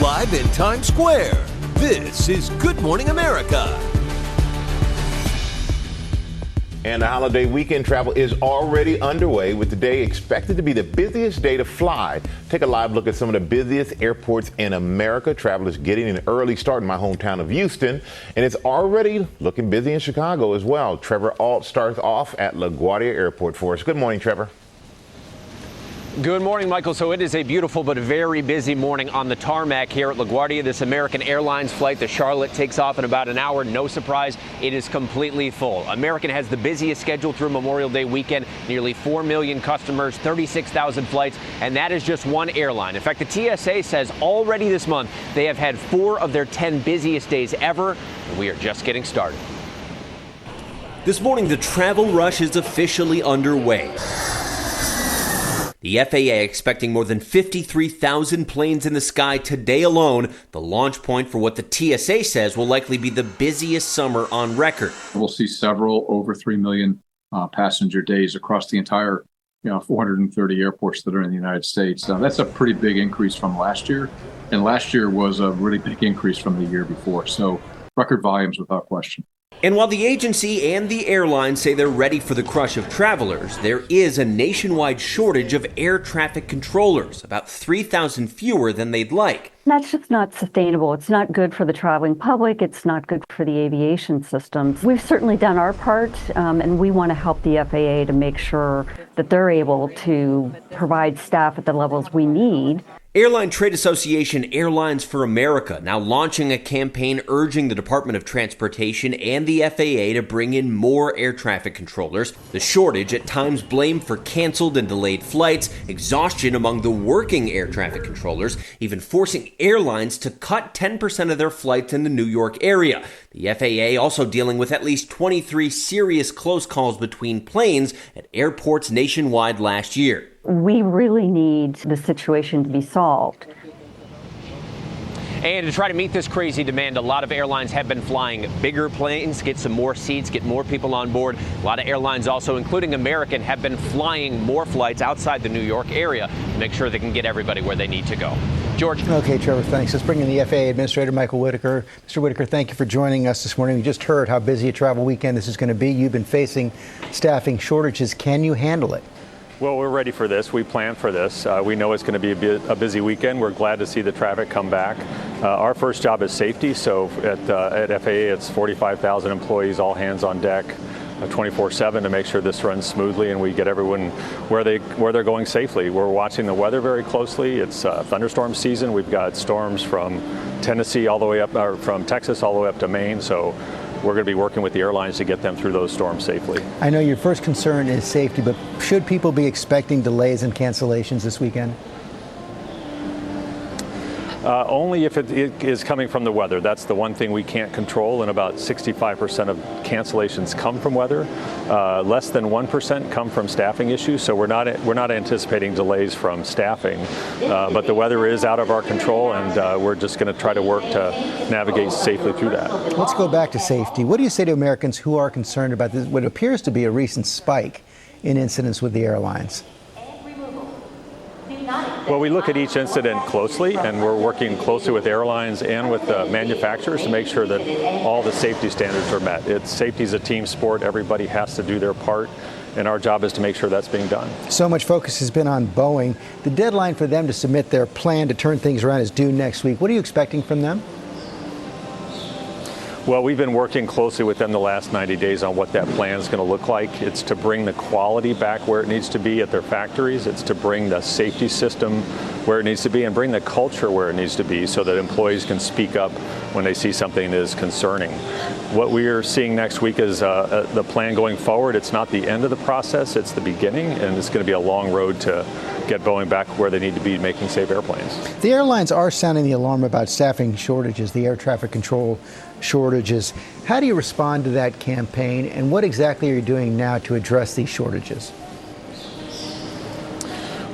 Live in Times Square, this is Good Morning America. And the holiday weekend travel is already underway, with the day expected to be the busiest day to fly. Take a live look at some of the busiest airports in America. Travelers getting an early start in my hometown of Houston, and it's already looking busy in Chicago as well. Trevor Ault starts off at LaGuardia Airport for us. Good morning, Trevor. Good morning, Michael. So it is a beautiful but very busy morning on the tarmac here at LaGuardia. This American Airlines flight to Charlotte takes off in about an hour. No surprise, it is completely full. American has the busiest schedule through Memorial Day weekend. Nearly 4 million customers, 36,000 flights, and that is just one airline. In fact, the TSA says already this month they have had 4 of their 10 busiest days ever, and we are just getting started. This morning, the travel rush is officially underway. The FAA expecting more than 53,000 planes in the sky today alone, the launch point for what the TSA says will likely be the busiest summer on record. We'll see several over 3 million passenger days across the entire 430 airports that are in the United States. That's a pretty big increase from last year, and last year was a really big increase from the year before. So record volumes without question. And while the agency and the airline say they're ready for the crush of travelers, there is a nationwide shortage of air traffic controllers, about 3,000 fewer than they'd like. That's just not sustainable. It's not good for the traveling public. It's not good for the aviation systems. We've certainly done our part, and we want to help the FAA to make sure that they're able to provide staff at the levels we need. Airline trade association Airlines for America now launching a campaign urging the Department of Transportation and the FAA to bring in more air traffic controllers. The shortage at times blamed for canceled and delayed flights, exhaustion among the working air traffic controllers, even forcing airlines to cut 10% of their flights in the New York area. The FAA also dealing with at least 23 serious close calls between planes at airports nationwide last year. We really need the situation to be solved. And to try to meet this crazy demand, a lot of airlines have been flying bigger planes, get some more seats, get more people on board. A lot of airlines also, including American, have been flying more flights outside the New York area to make sure they can get everybody where they need to go. George. Okay, Trevor, thanks. Let's bring in the FAA Administrator, Michael Whitaker. Mr. Whitaker, thank you for joining us this morning. We just heard how busy a travel weekend this is going to be. You've been facing staffing shortages. Can you handle it? Well, we're ready for this. We planned for this. We know it's going to be a busy weekend. We're glad to see the traffic come back. Our first job is safety. So at FAA, it's 45,000 employees, all hands on deck, 24/7 to make sure this runs smoothly and we get everyone where they're going safely. We're watching the weather very closely. It's thunderstorm season. We've got storms from Tennessee all the way up, or from Texas all the way up to Maine. So we're going to be working with the airlines to get them through those storms safely. I know your first concern is safety, but should people be expecting delays and cancellations this weekend? Only if it is coming from the weather. That's the one thing we can't control, and about 65% of cancellations come from weather. Less than 1% come from staffing issues, so we're not anticipating delays from staffing. But the weather is out of our control, and we're just going to try to work to navigate safely through that. Let's go back to safety. What do you say to Americans who are concerned about this, what appears to be a recent spike in incidents with the airlines? Well, we look at each incident closely, and we're working closely with airlines and with the manufacturers to make sure that all the safety standards are met. Safety is a team sport. Everybody has to do their part, and our job is to make sure that's being done. So much focus has been on Boeing. The deadline for them to submit their plan to turn things around is due next week. What are you expecting from them? Well, we've been working closely with them the last 90 days on what that plan is going to look like. It's to bring the quality back where it needs to be at their factories. It's to bring the safety system where it needs to be and bring the culture where it needs to be so that employees can speak up when they see something that is concerning. What we are seeing next week is the plan going forward. It's not the end of the process, it's the beginning, and it's going to be a long road to get Boeing back where they need to be making safe airplanes. The airlines are sounding the alarm about staffing shortages, the air traffic control shortages. How do you respond to that campaign, and what exactly are you doing now to address these shortages?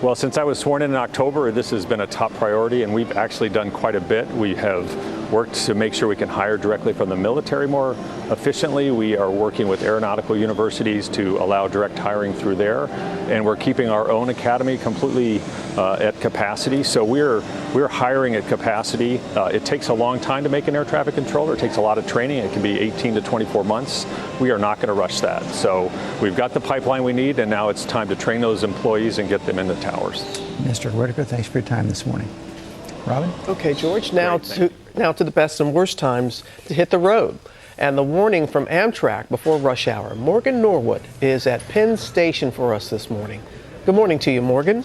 Well, since I was sworn in October, this has been a top priority, and we've actually done quite a bit. We have worked to make sure we can hire directly from the military more efficiently. We are working with aeronautical universities to allow direct hiring through there, and we're keeping our own academy completely at capacity. So we're hiring at capacity. It takes a long time to make an air traffic controller. It takes a lot of training. It can be 18 to 24 months. We are not going to rush that. So we've got the pipeline we need, and now it's time to train those employees and get them in the towers. Mr. Whitaker, thanks for your time this morning. Robin? Okay, George, now to the best and worst times to hit the road. And the warning from Amtrak before rush hour. Morgan Norwood is at Penn Station for us this morning. Good morning to you, Morgan.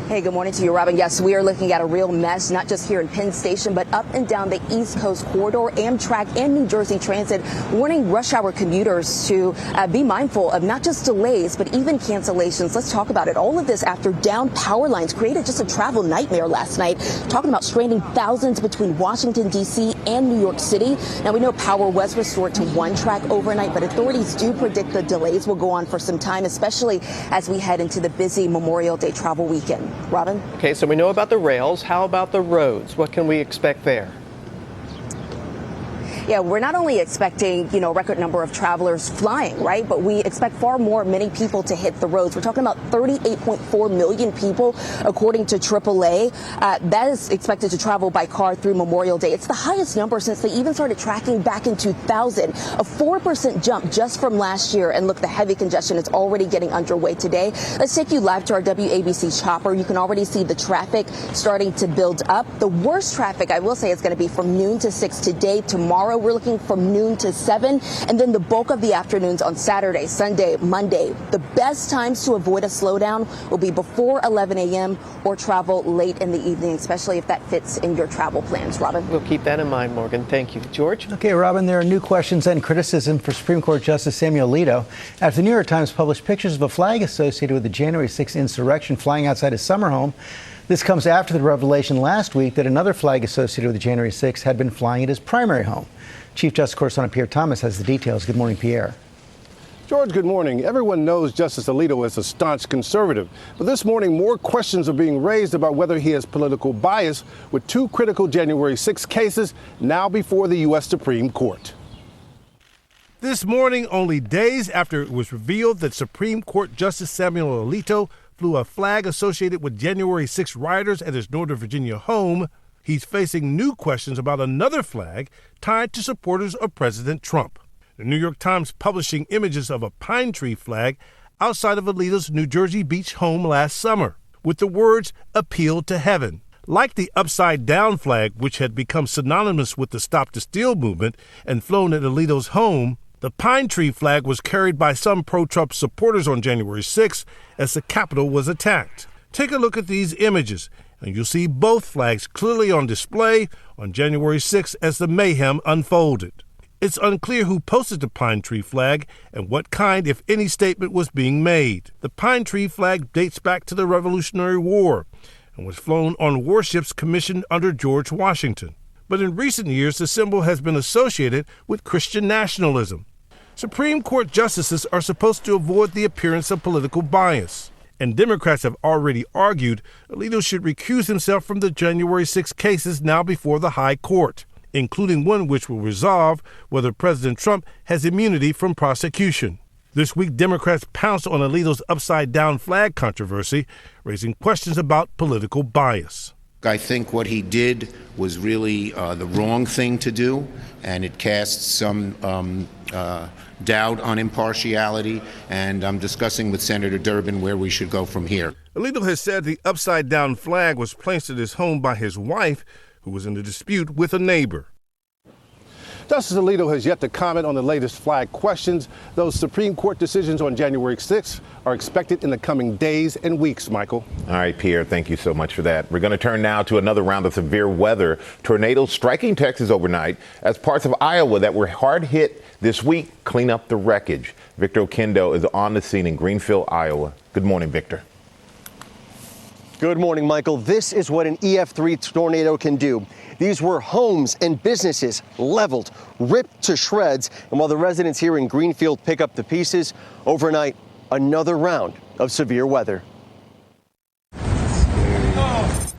Hey, good morning to you, Robin. Yes, we are looking at a real mess, not just here in Penn Station, but up and down the East Coast corridor. Amtrak and New Jersey Transit warning rush hour commuters to be mindful of not just delays, but even cancellations. Let's talk about it. All of this after down power lines created just a travel nightmare last night, talking about stranding thousands between Washington, D.C. and New York City. Now, we know power was restored to one track overnight, but authorities do predict the delays will go on for some time, especially as we head into the busy Memorial Day travel weekend. Robin? Okay, so we know about the rails. How about the roads? What can we expect there? Yeah, we're not only expecting, a record number of travelers flying, right? But we expect far many people to hit the roads. We're talking about 38.4 million people, according to AAA. That is expected to travel by car through Memorial Day. It's the highest number since they even started tracking back in 2000, a 4% jump just from last year. And look, the heavy congestion is already getting underway today. Let's take you live to our WABC chopper. You can already see the traffic starting to build up. The worst traffic, I will say, is going to be from noon to 6 today. Tomorrow, we're looking from noon to 7, and then the bulk of the afternoons on Saturday, Sunday, Monday. The best times to avoid a slowdown will be before 11 a.m. or travel late in the evening, especially if that fits in your travel plans. Robin? We'll keep that in mind, Morgan. Thank you. George? Okay, Robin, there are new questions and criticism for Supreme Court Justice Samuel Alito after the New York Times published pictures of a flag associated with the January 6th insurrection flying outside his summer home. This comes after the revelation last week that another flag associated with the January 6th had been flying at his primary home. Chief Justice correspondent Pierre Thomas has the details. Good morning, Pierre. George, good morning. Everyone knows Justice Alito is a staunch conservative, but this morning more questions are being raised about whether he has political bias, with two critical January 6 cases now before the U.S. Supreme Court. This morning, only days after it was revealed that Supreme Court Justice Samuel Alito flew a flag associated with January 6 rioters at his Northern Virginia home, he's facing new questions about another flag tied to supporters of President Trump. The New York Times publishing images of a pine tree flag outside of Alito's New Jersey Beach home last summer, with the words "Appeal to Heaven." Like the upside-down flag, which had become synonymous with the Stop the Steal movement and flown at Alito's home, the pine tree flag was carried by some pro-Trump supporters on January 6 as the Capitol was attacked. Take a look at these images, and you'll see both flags clearly on display on January 6 as the mayhem unfolded. It's unclear who posted the pine tree flag and what kind, if any, statement was being made. The pine tree flag dates back to the Revolutionary War and was flown on warships commissioned under George Washington. But in recent years, the symbol has been associated with Christian nationalism. Supreme Court justices are supposed to avoid the appearance of political bias, and Democrats have already argued Alito should recuse himself from the January 6 cases now before the High Court, including one which will resolve whether President Trump has immunity from prosecution. This week, Democrats pounced on Alito's upside-down flag controversy, raising questions about political bias. I think what he did was really the wrong thing to do, and it casts some doubt on impartiality, and I'm discussing with Senator Durbin where we should go from here. Alito has said the upside-down flag was placed at his home by his wife, who was in a dispute with a neighbor. Justice Alito has yet to comment on the latest flag questions. Those Supreme Court decisions on January 6th are expected in the coming days and weeks, Michael. All right, Pierre, thank you so much for that. We're going to turn now to another round of severe weather. Tornadoes striking Texas overnight as parts of Iowa that were hard hit this week clean up the wreckage. Victor Okendo is on the scene in Greenfield, Iowa. Good morning, Victor. Good morning, Michael. This is what an EF3 tornado can do. These were homes and businesses leveled, ripped to shreds. And while the residents here in Greenfield pick up the pieces, overnight, another round of severe weather.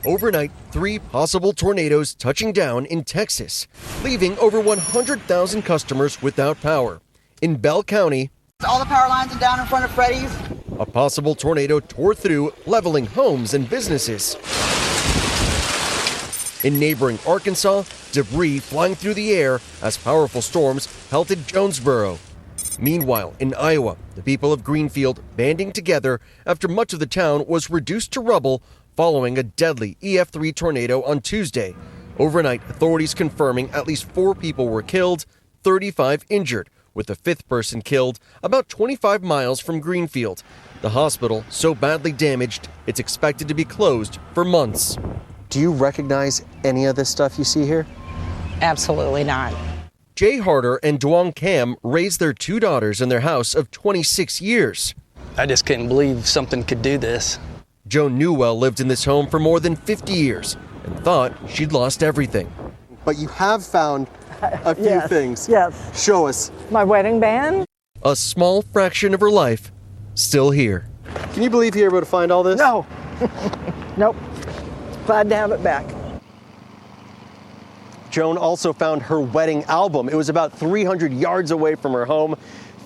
Overnight, 3 possible tornadoes touching down in Texas, leaving over 100,000 customers without power. In Bell County, all the power lines are down in front of Freddy's. A possible tornado tore through, leveling homes and businesses. In neighboring Arkansas, debris flying through the air as powerful storms pelted Jonesboro. Meanwhile, in Iowa, the people of Greenfield banding together after much of the town was reduced to rubble following a deadly EF3 tornado on Tuesday. Overnight, authorities confirming at least 4 people were killed, 35 injured, with the 5th person killed about 25 miles from Greenfield. The hospital so badly damaged, it's expected to be closed for months. Do you recognize any of this stuff you see here? Absolutely not. Jay Harder and Duong Cam raised their 2 daughters in their house of 26 years. I just couldn't believe something could do this. Joan Newell lived in this home for more than 50 years and thought she'd lost everything. But you have found a few things. Yes. Show us. My wedding band? A small fraction of her life still here. Can you believe you were able to find all this? No. Nope. Glad to have it back. Joan also found her wedding album. It was about 300 yards away from her home.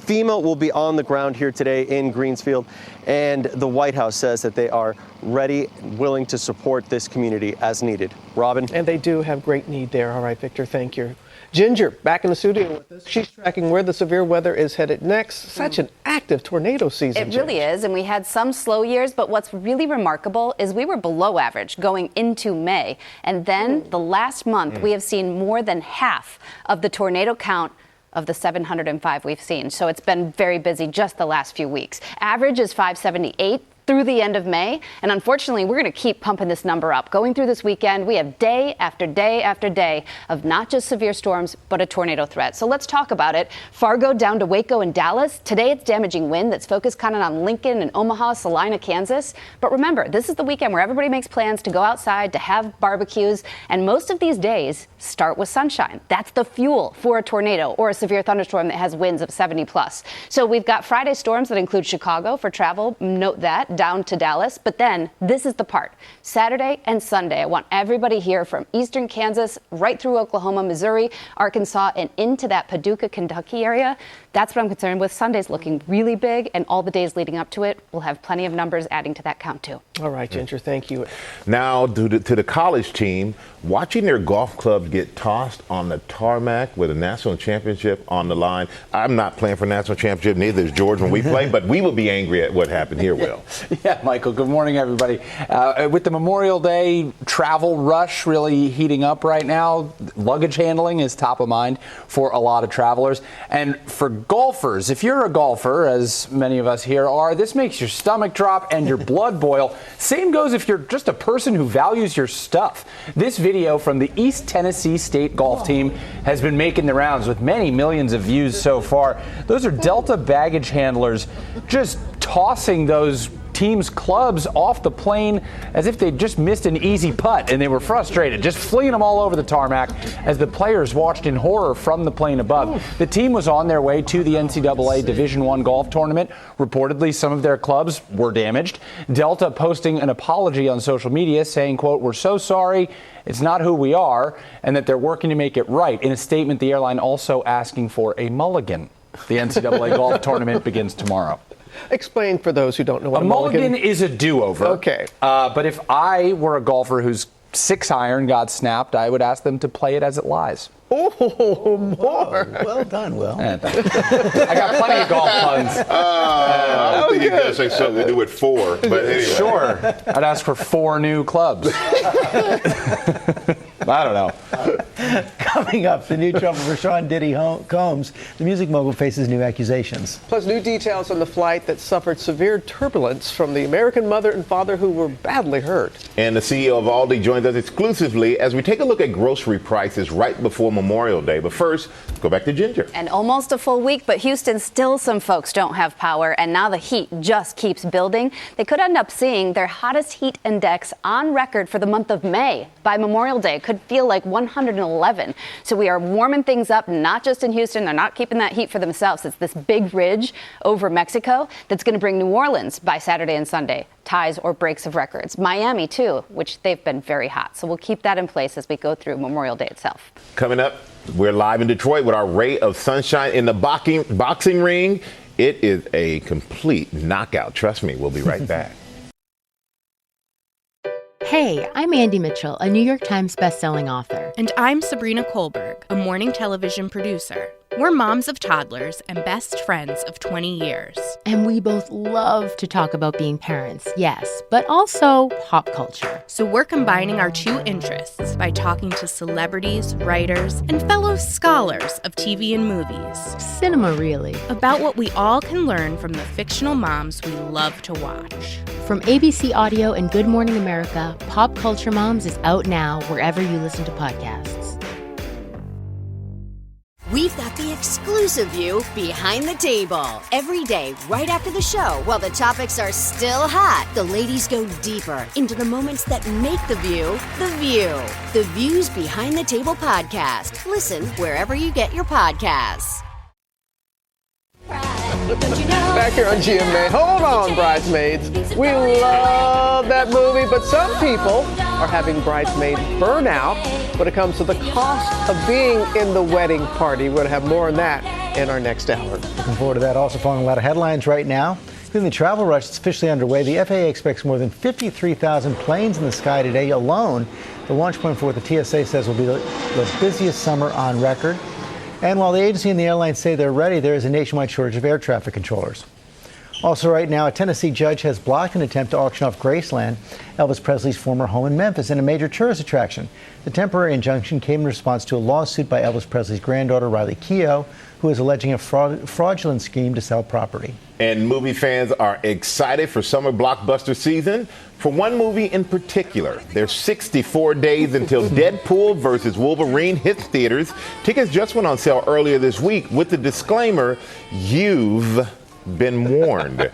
FEMA will be on the ground here today in Greenfield, and the White House says that they are ready and willing to support this community as needed. Robin? And they do have great need there. All right, Victor, thank you. Ginger, back in the studio with us. She's tracking where the severe weather is headed next. Such an active tornado season. It really is, and we had some slow years, but what's really remarkable is we were below average going into May. And then the last month, we have seen more than half of the tornado count of the 705 we've seen. So it's been very busy just the last few weeks. Average is 578 through the end of May. And unfortunately, we're going to keep pumping this number up. Going through this weekend, we have day after day after day of not just severe storms, but a tornado threat. So let's talk about it. Fargo down to Waco and Dallas. Today, it's damaging wind that's focused kind of on Lincoln and Omaha, Salina, Kansas. But remember, this is the weekend where everybody makes plans to go outside, to have barbecues. And most of these days start with sunshine. That's the fuel for a tornado or a severe thunderstorm that has winds of 70 plus. So we've got Friday storms that include Chicago for travel. Note that. Down to Dallas. But then this is the part. Saturday and Sunday, I want everybody here from eastern Kansas right through Oklahoma, Missouri, Arkansas, and into that Paducah, Kentucky area. That's what I'm concerned with. Sunday's looking really big, and all the days leading up to it, we'll have plenty of numbers adding to that count too. All right, Ginger, thank you. Now to the college team, watching their golf clubs get tossed on the tarmac with a national championship on the line. I'm not playing for national championship, neither is George when we play, but we will be angry at what happened here, Will. Yeah, Michael, good morning, everybody. With the Memorial Day travel rush really heating up right now, luggage handling is top of mind for a lot of travelers. And for golfers, if you're a golfer, as many of us here are, this makes your stomach drop and your blood boil. Same goes if you're just a person who values your stuff. This video from the East Tennessee State golf team has been making the rounds with many millions of views so far. Those are Delta baggage handlers just tossing those team's clubs off the plane as if they'd just missed an easy putt, and they were frustrated, just flinging them all over the tarmac as the players watched in horror from the plane above. The team was on their way to the NCAA Division I golf tournament. Reportedly, some of their clubs were damaged. Delta posting an apology on social media saying, quote, "We're so sorry. It's not who we are," and that they're working to make it right. In a statement, the airline also asking for a mulligan. The NCAA golf tournament begins tomorrow. Explain for those who don't know what a mulligan is. A do-over. Okay. But if I were a golfer whose 6-iron got snapped, I would ask them to play it as it lies. Oh, more. Well done, Will. I got plenty of golf puns. I don't think you guys say something to do with 4, but anyway. Sure. I'd ask for 4 new clubs. I don't know. Coming up, the new trouble for Sean Diddy Combs. The music mogul faces new accusations. Plus, new details on the flight that suffered severe turbulence from the American mother and father who were badly hurt. And the CEO of Aldi joins us exclusively as we take a look at grocery prices right before Memorial Day. But first, go back to Ginger. And almost a full week, but Houston, still some folks don't have power, and now the heat just keeps building. They could end up seeing their hottest heat index on record for the month of May. By Memorial Day, it could feel like 111. So we are warming things up, not just in Houston. They're not keeping that heat for themselves. It's this big ridge over Mexico that's going to bring New Orleans by Saturday and Sunday ties or breaks of records. Miami, too, which they've been very hot. So we'll keep that in place as we go through Memorial Day itself. Coming up, we're live in Detroit with our ray of sunshine in the boxing ring. It is a complete knockout. Trust me, we'll be right back. Hey, I'm Andy Mitchell, a New York Times bestselling author. And I'm Sabrina Kohlberg, a morning television producer. We're moms of toddlers and best friends of 20 years. And we both love to talk about being parents, yes, but also pop culture. So we're combining our two interests by talking to celebrities, writers, and fellow scholars of TV and movies. Cinema, really. About what we all can learn from the fictional moms we love to watch. From ABC Audio and Good Morning America, Pop Culture Moms is out now wherever you listen to podcasts. We've got the exclusive view behind the table. Every day, right after the show, while the topics are still hot, the ladies go deeper into the moments that make the View the View. The View's Behind the Table podcast. Listen wherever you get your podcasts. Back here on GMA. Hold on, Bridesmaids. We love that movie, but some people are having bridesmaid burnout when it comes to the cost of being in the wedding party. We're going to have more on that in our next hour. Looking forward to that. Also following a lot of headlines right now, including the travel rush that's officially underway. The FAA expects more than 53,000 planes in the sky today alone. The launch point for what the TSA says will be the busiest summer on record. And while the agency and the airlines say they're ready, there is a nationwide shortage of air traffic controllers. Also right now, a Tennessee judge has blocked an attempt to auction off Graceland, Elvis Presley's former home in Memphis, and a major tourist attraction. The temporary injunction came in response to a lawsuit by Elvis Presley's granddaughter, Riley Keough, who is alleging a fraudulent scheme to sell property. And movie fans are excited for summer blockbuster season. For one movie in particular, there's 64 days until Deadpool vs. Wolverine hits theaters. Tickets just went on sale earlier this week with the disclaimer, you've been warned.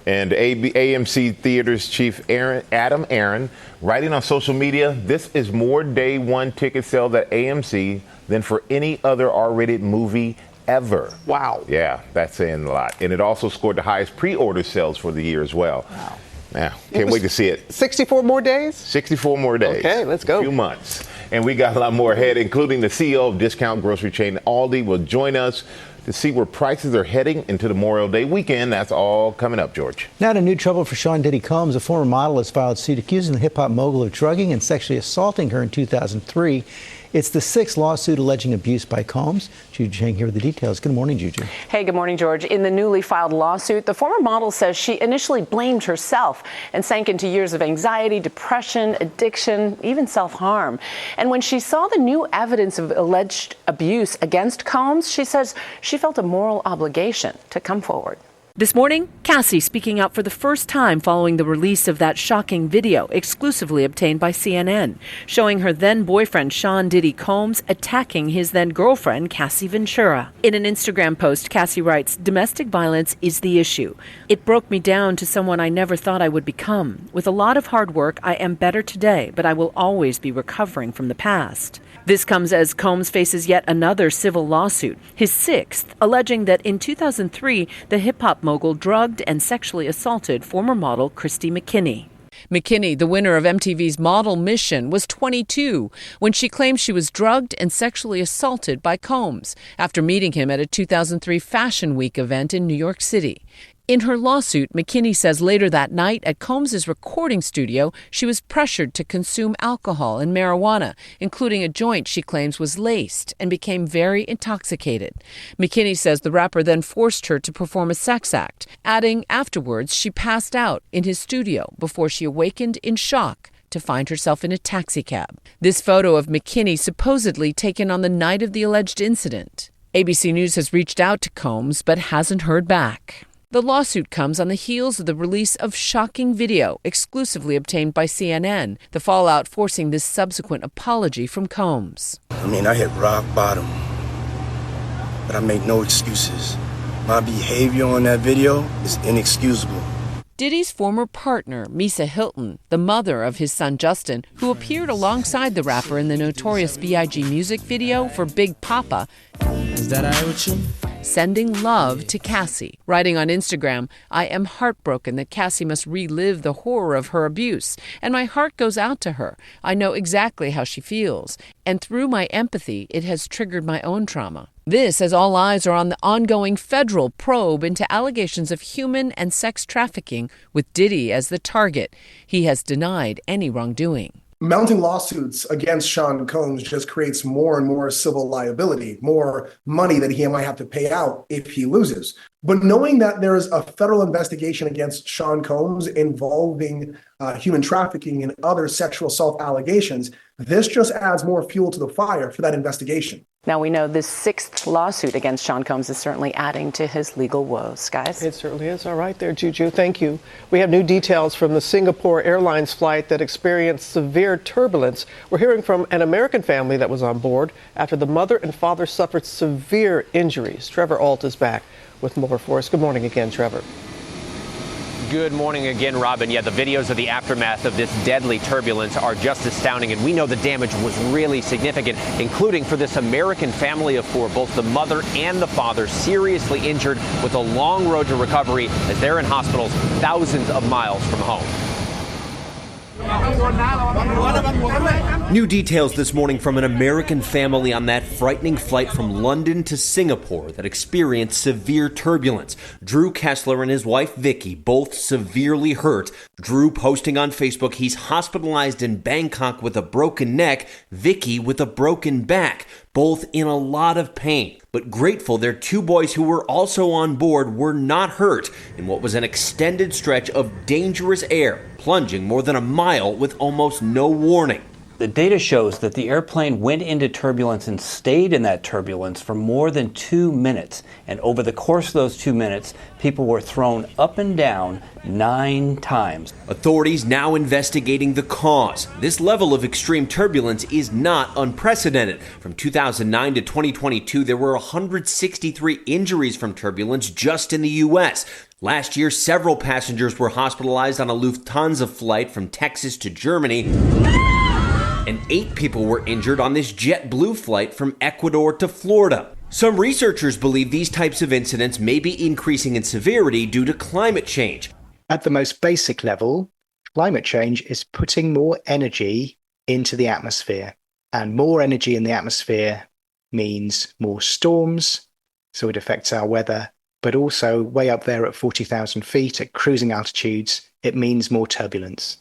And AMC Theaters chief Adam Aaron, writing on social media, this is more day one ticket sales at AMC than for any other R-rated movie ever. Wow. Yeah, that's saying a lot. And it also scored the highest pre-order sales for the year as well. Wow. Yeah, can't wait to see it. 64 more days? 64 more days. Okay, let's go. A few months. And we got a lot more ahead, including the CEO of discount grocery chain Aldi will join us to see where prices are heading into the Memorial Day weekend. That's all coming up, George. Now to new trouble for Sean Diddy Combs. A former model has filed suit accusing the hip-hop mogul of drugging and sexually assaulting her in 2003. It's the sixth lawsuit alleging abuse by Combs. Juju Chang here with the details. Good morning, Juju. Hey, good morning, George. In the newly filed lawsuit, the former model says she initially blamed herself and sank into years of anxiety, depression, addiction, even self-harm. And when she saw the new evidence of alleged abuse against Combs, she says she felt a moral obligation to come forward. This morning, Cassie speaking out for the first time following the release of that shocking video exclusively obtained by CNN, showing her then-boyfriend Sean Diddy Combs attacking his then-girlfriend Cassie Ventura. In an Instagram post, Cassie writes, "Domestic violence is the issue. It broke me down to someone I never thought I would become. With a lot of hard work, I am better today, but I will always be recovering from the past." This comes as Combs faces yet another civil lawsuit, his sixth, alleging that in 2003, the hip-hop mogul drugged and sexually assaulted former model Christy McKinney. McKinney, the winner of MTV's Model Mission, was 22 when she claimed she was drugged and sexually assaulted by Combs after meeting him at a 2003 Fashion Week event in New York City. In her lawsuit, McKinney says later that night at Combs' recording studio, she was pressured to consume alcohol and marijuana, including a joint she claims was laced, and became very intoxicated. McKinney says the rapper then forced her to perform a sex act, adding afterwards she passed out in his studio before she awakened in shock to find herself in a taxicab. This photo of McKinney supposedly taken on the night of the alleged incident. ABC News has reached out to Combs but hasn't heard back. The lawsuit comes on the heels of the release of shocking video exclusively obtained by CNN, the fallout forcing this subsequent apology from Combs. I hit rock bottom, but I make no excuses. My behavior on that video is inexcusable. Diddy's former partner, Misa Hilton, the mother of his son Justin, who appeared alongside the rapper in the Notorious B.I.G. music video for Big Papa, Is that all right with you? sending love to Cassie. Writing on Instagram, I am heartbroken that Cassie must relive the horror of her abuse, and my heart goes out to her. I know exactly how she feels, and through my empathy, it has triggered my own trauma. This as all eyes are on the ongoing federal probe into allegations of human and sex trafficking, with Diddy as the target. He has denied any wrongdoing. Mounting lawsuits against Sean Combs just creates more and more civil liability, more money that he might have to pay out if he loses. But knowing that there is a federal investigation against Sean Combs involving human trafficking and other sexual assault allegations, this just adds more fuel to the fire for that investigation. Now we know this 6th lawsuit against Sean Combs is certainly adding to his legal woes. Guys? It certainly is. All right there, Juju. Thank you. We have new details from the Singapore Airlines flight that experienced severe turbulence. We're hearing from an American family that was on board after the mother and father suffered severe injuries. Trevor Ault is back with more for us. Good morning again, Trevor. Good morning again, Robin. Yeah, the videos of the aftermath of this deadly turbulence are just astounding, and we know the damage was really significant, including for this American family of 4, both the mother and the father seriously injured with a long road to recovery as they're in hospitals thousands of miles from home. New details this morning from an American family on that frightening flight from London to Singapore that experienced severe turbulence. Drew Kessler and his wife Vicky both severely hurt. Drew posting on Facebook he's hospitalized in Bangkok with a broken neck, Vicky with a broken back, both in a lot of pain. But grateful their 2 boys who were also on board were not hurt in what was an extended stretch of dangerous air, plunging more than a mile with almost no warning. The data shows that the airplane went into turbulence and stayed in that turbulence for more than 2 minutes. And over the course of those 2 minutes, people were thrown up and down 9 times. Authorities now investigating the cause. This level of extreme turbulence is not unprecedented. From 2009 to 2022, there were 163 injuries from turbulence just in the U.S. Last year, several passengers were hospitalized on a Lufthansa flight from Texas to Germany. And 8 people were injured on this JetBlue flight from Ecuador to Florida. Some researchers believe these types of incidents may be increasing in severity due to climate change. At the most basic level, climate change is putting more energy into the atmosphere. And more energy in the atmosphere means more storms, so it affects our weather. But also, way up there at 40,000 feet at cruising altitudes, it means more turbulence.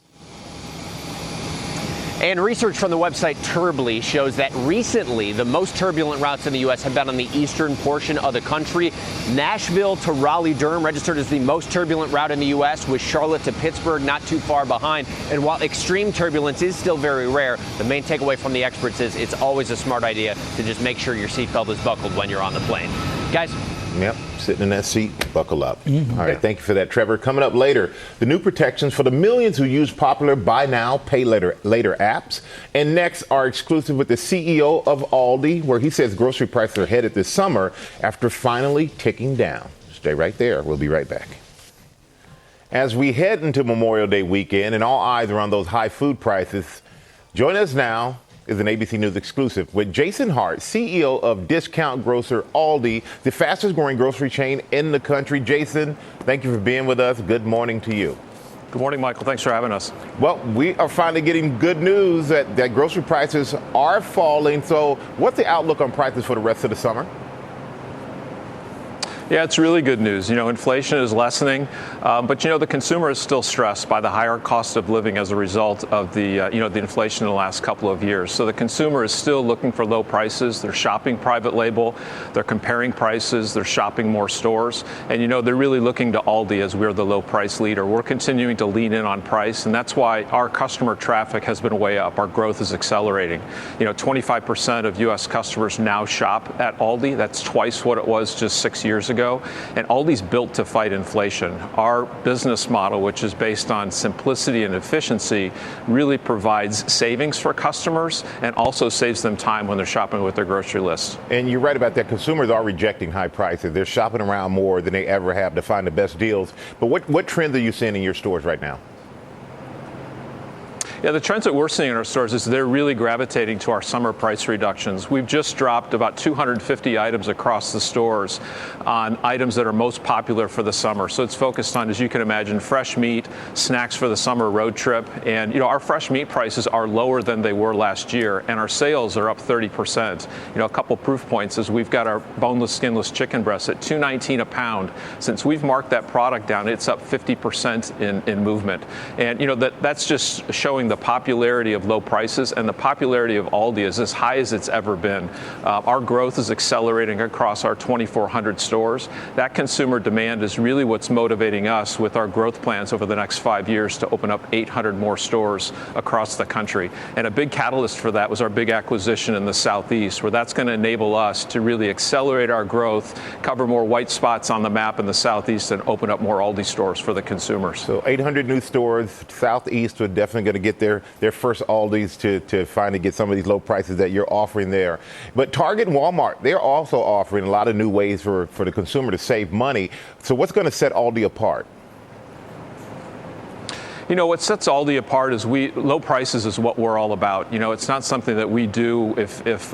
And research from the website Turbly shows that recently the most turbulent routes in the U.S. have been on the eastern portion of the country. Nashville to Raleigh-Durham registered as the most turbulent route in the U.S., with Charlotte to Pittsburgh not too far behind. And while extreme turbulence is still very rare, the main takeaway from the experts is it's always a smart idea to just make sure your seatbelt is buckled when you're on the plane. Guys? Yep, sitting in that seat, buckle up. All right, thank you for that, Trevor. Coming up later, the new protections for the millions who use popular buy now, pay later apps. And next, our exclusive with the CEO of Aldi, where he says grocery prices are headed this summer after finally ticking down. Stay right there. We'll be right back. As we head into Memorial Day weekend and all eyes are on those high food prices, join us now is an ABC News exclusive with Jason Hart, CEO of discount grocer Aldi, the fastest growing grocery chain in the country. Jason, thank you for being with us. Good morning to you. Good morning, Michael. Thanks for having us. Well, we are finally getting good news that grocery prices are falling. So what's the outlook on prices for the rest of the summer? Yeah, it's really good news. Inflation is lessening, but the consumer is still stressed by the higher cost of living as a result of the inflation in the last couple of years. So the consumer is still looking for low prices. They're shopping private label. They're comparing prices. They're shopping more stores. And, they're really looking to Aldi as we're the low price leader. We're continuing to lean in on price, and that's why our customer traffic has been way up. Our growth is accelerating. 25% of U.S. customers now shop at Aldi. That's twice what it was just 6 years ago. And Aldi's built to fight inflation. Our business model, which is based on simplicity and efficiency, really provides savings for customers and also saves them time when they're shopping with their grocery list. And you're right about that. Consumers are rejecting high prices. They're shopping around more than they ever have to find the best deals. But what trends are you seeing in your stores right now? Yeah, the trends that we're seeing in our stores is they're really gravitating to our summer price reductions. We've just dropped about 250 items across the stores on items that are most popular for the summer. So it's focused on, as you can imagine, fresh meat, snacks for the summer road trip. And, our fresh meat prices are lower than they were last year, and our sales are up 30%. A couple proof points is we've got our boneless, skinless chicken breasts at $2.19 a pound. Since we've marked that product down, it's up 50% in movement. And, that's just showing the popularity of low prices, and the popularity of Aldi is as high as it's ever been. Our growth is accelerating across our 2,400 stores. That consumer demand is really what's motivating us with our growth plans over the next 5 years to open up 800 more stores across the country. And a big catalyst for that was our big acquisition in the Southeast, where that's going to enable us to really accelerate our growth, cover more white spots on the map in the Southeast, and open up more Aldi stores for the consumers. So 800 new stores. Southeast are definitely going to get their first Aldi's to finally get some of these low prices that you're offering there. But Target and Walmart, they're also offering a lot of new ways for the consumer to save money. So what's going to set Aldi apart? What sets Aldi apart is low prices is what we're all about. It's not something that we do if it's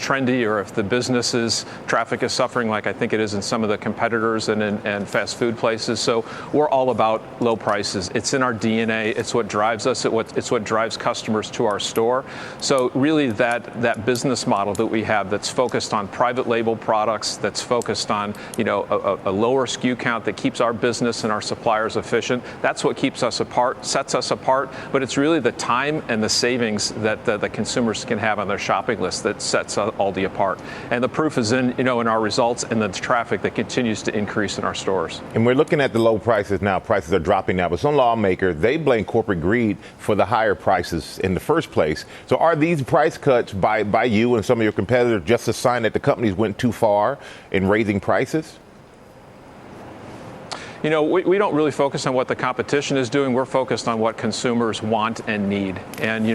trendy or if the business's traffic is suffering like I think it is in some of the competitors and fast food places. So we're all about low prices. It's in our DNA. It's what drives us. It's what drives customers to our store. So really that business model that we have that's focused on private label products, that's focused on a lower SKU count that keeps our business and our suppliers efficient. That's what keeps us apart, sets us apart, but it's really the time and the savings that the consumers can have on their shopping list that sets Aldi apart. And the proof is in our results and the traffic that continues to increase in our stores. And we're looking at the low prices now. Prices are dropping now, but some lawmakers, they blame corporate greed for the higher prices in the first place. So are these price cuts by you and some of your competitors just a sign that the companies went too far in raising prices? We don't really focus on what the competition is doing. We're focused on what consumers want and need. And,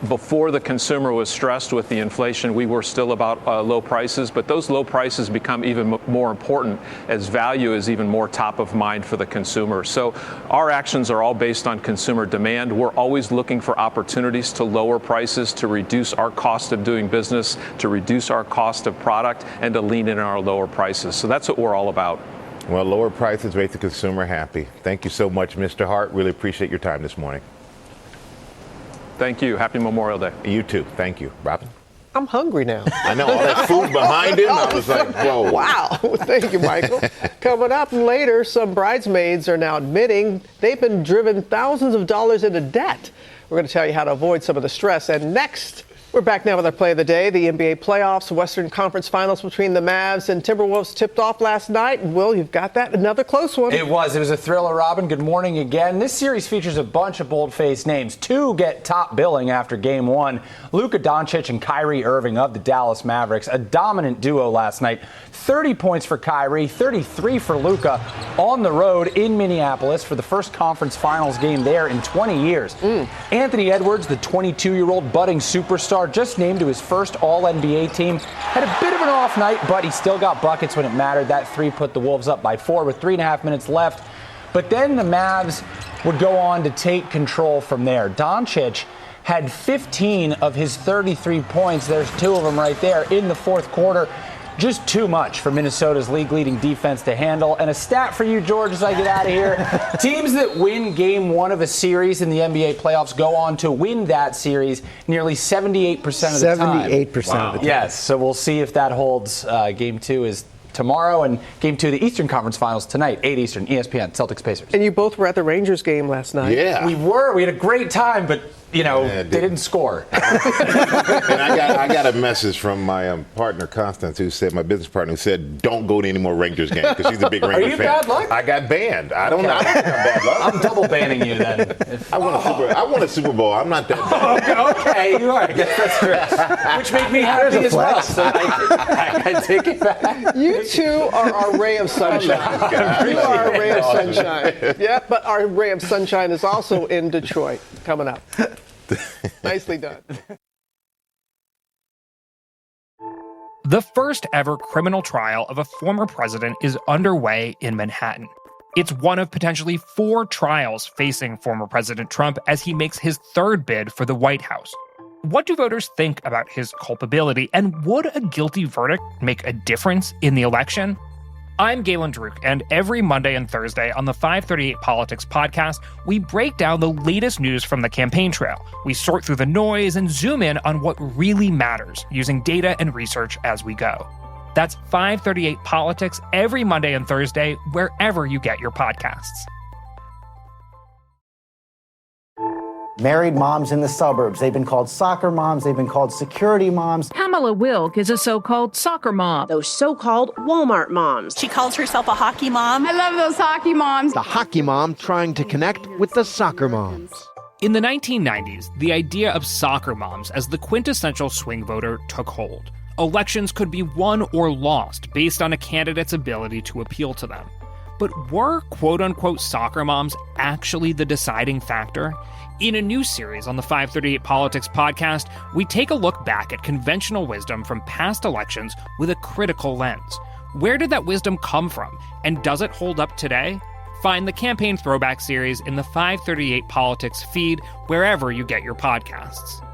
before the consumer was stressed with the inflation, we were still about low prices. But those low prices become even more important as value is even more top of mind for the consumer. So our actions are all based on consumer demand. We're always looking for opportunities to lower prices, to reduce our cost of doing business, to reduce our cost of product, and to lean in on our lower prices. So that's what we're all about. Well, lower prices make the consumer happy. Thank you so much, Mr. Hart. Really appreciate your time this morning. Thank you. Happy Memorial Day. You too. Thank you. Robin? I'm hungry now. I know, all that food behind him. I was like, whoa. Wow. Thank you, Michael. Coming up later, some bridesmaids are now admitting they've been driven thousands of dollars into debt. We're going to tell you how to avoid some of the stress. And next, we're back now with our play of the day. The NBA playoffs, Western Conference Finals between the Mavs and Timberwolves tipped off last night. Will, you've got that. Another close one. It was a thriller, Robin. Good morning again. This series features a bunch of bold-faced names. Two get top billing after Game 1. Luka Doncic and Kyrie Irving of the Dallas Mavericks. A dominant duo last night. 30 points for Kyrie, 33 for Luka on the road in Minneapolis for the first conference finals game there in 20 years. Anthony Edwards, the 22-year-old budding superstar, just named to his first All-NBA team, had a bit of an off night, but he still got buckets when it mattered. That three put the Wolves up by 4 with 3.5 minutes left. But then the Mavs would go on to take control from there. Doncic had 15 of his 33 points. There's 2 of them right there in the fourth quarter. Just too much for Minnesota's league-leading defense to handle. And a stat for you, George, as I get out of here. Teams that win Game 1 of a series in the NBA playoffs go on to win that series nearly 78% of the time. 78% of the time. Yes, so we'll see if that holds. Game 2 is tomorrow, and Game 2 of the Eastern Conference Finals tonight, 8 Eastern, ESPN, Celtics Pacers. And you both were at the Rangers game last night. Yeah. We were. We had a great time, but they didn't score. And I got a message from my partner, Constance, my business partner, who said, don't go to any more Rangers games, because she's a big Rangers fan. Are you bad luck? I got banned. I don't know. I don't think I'm bad luck. I'm double banning you then. I won a Super Bowl. I'm not that bad. Okay, you are. I guess that's true. Which made me happy as well. So I take it back. You two are our ray of sunshine. You are a ray of sunshine. Yeah, but our ray of sunshine is also in Detroit coming up. Nicely done. The first ever criminal trial of a former president is underway in Manhattan. It's one of potentially 4 trials facing former President Trump as he makes his 3rd bid for the White House. What do voters think about his culpability, and would a guilty verdict make a difference in the election? I'm Galen Druk, and every Monday and Thursday on the 538 Politics podcast, we break down the latest news from the campaign trail. We sort through the noise and zoom in on what really matters, using data and research as we go. That's 538 Politics every Monday and Thursday, wherever you get your podcasts. Married moms in the suburbs. They've been called soccer moms. They've been called security moms. Pamela Wilk is a so-called soccer mom. Those so-called Walmart moms. She calls herself a hockey mom. I love those hockey moms. The hockey mom trying to connect with the soccer moms. In the 1990s, the idea of soccer moms as the quintessential swing voter took hold. Elections could be won or lost based on a candidate's ability to appeal to them. But were quote-unquote soccer moms actually the deciding factor? In a new series on the 538 Politics podcast, we take a look back at conventional wisdom from past elections with a critical lens. Where did that wisdom come from, and does it hold up today? Find the Campaign Throwback series in the 538 Politics feed wherever you get your podcasts.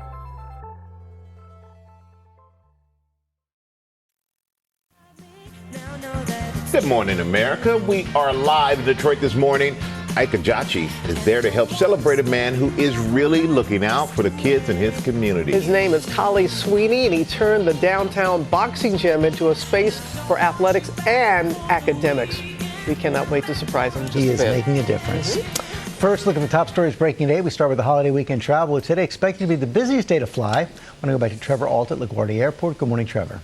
Good morning, America. We are live in Detroit this morning. Ike Ajachi is there to help celebrate a man who is really looking out for the kids in his community. His name is Kali Sweeney, and he turned the downtown boxing gym into a space for athletics and academics. We cannot wait to surprise him. He is making a difference. First, look at the top stories breaking today. We start with the holiday weekend travel. Today expected to be the busiest day to fly. I want to go back to Trevor Ault at LaGuardia Airport. Good morning, Trevor.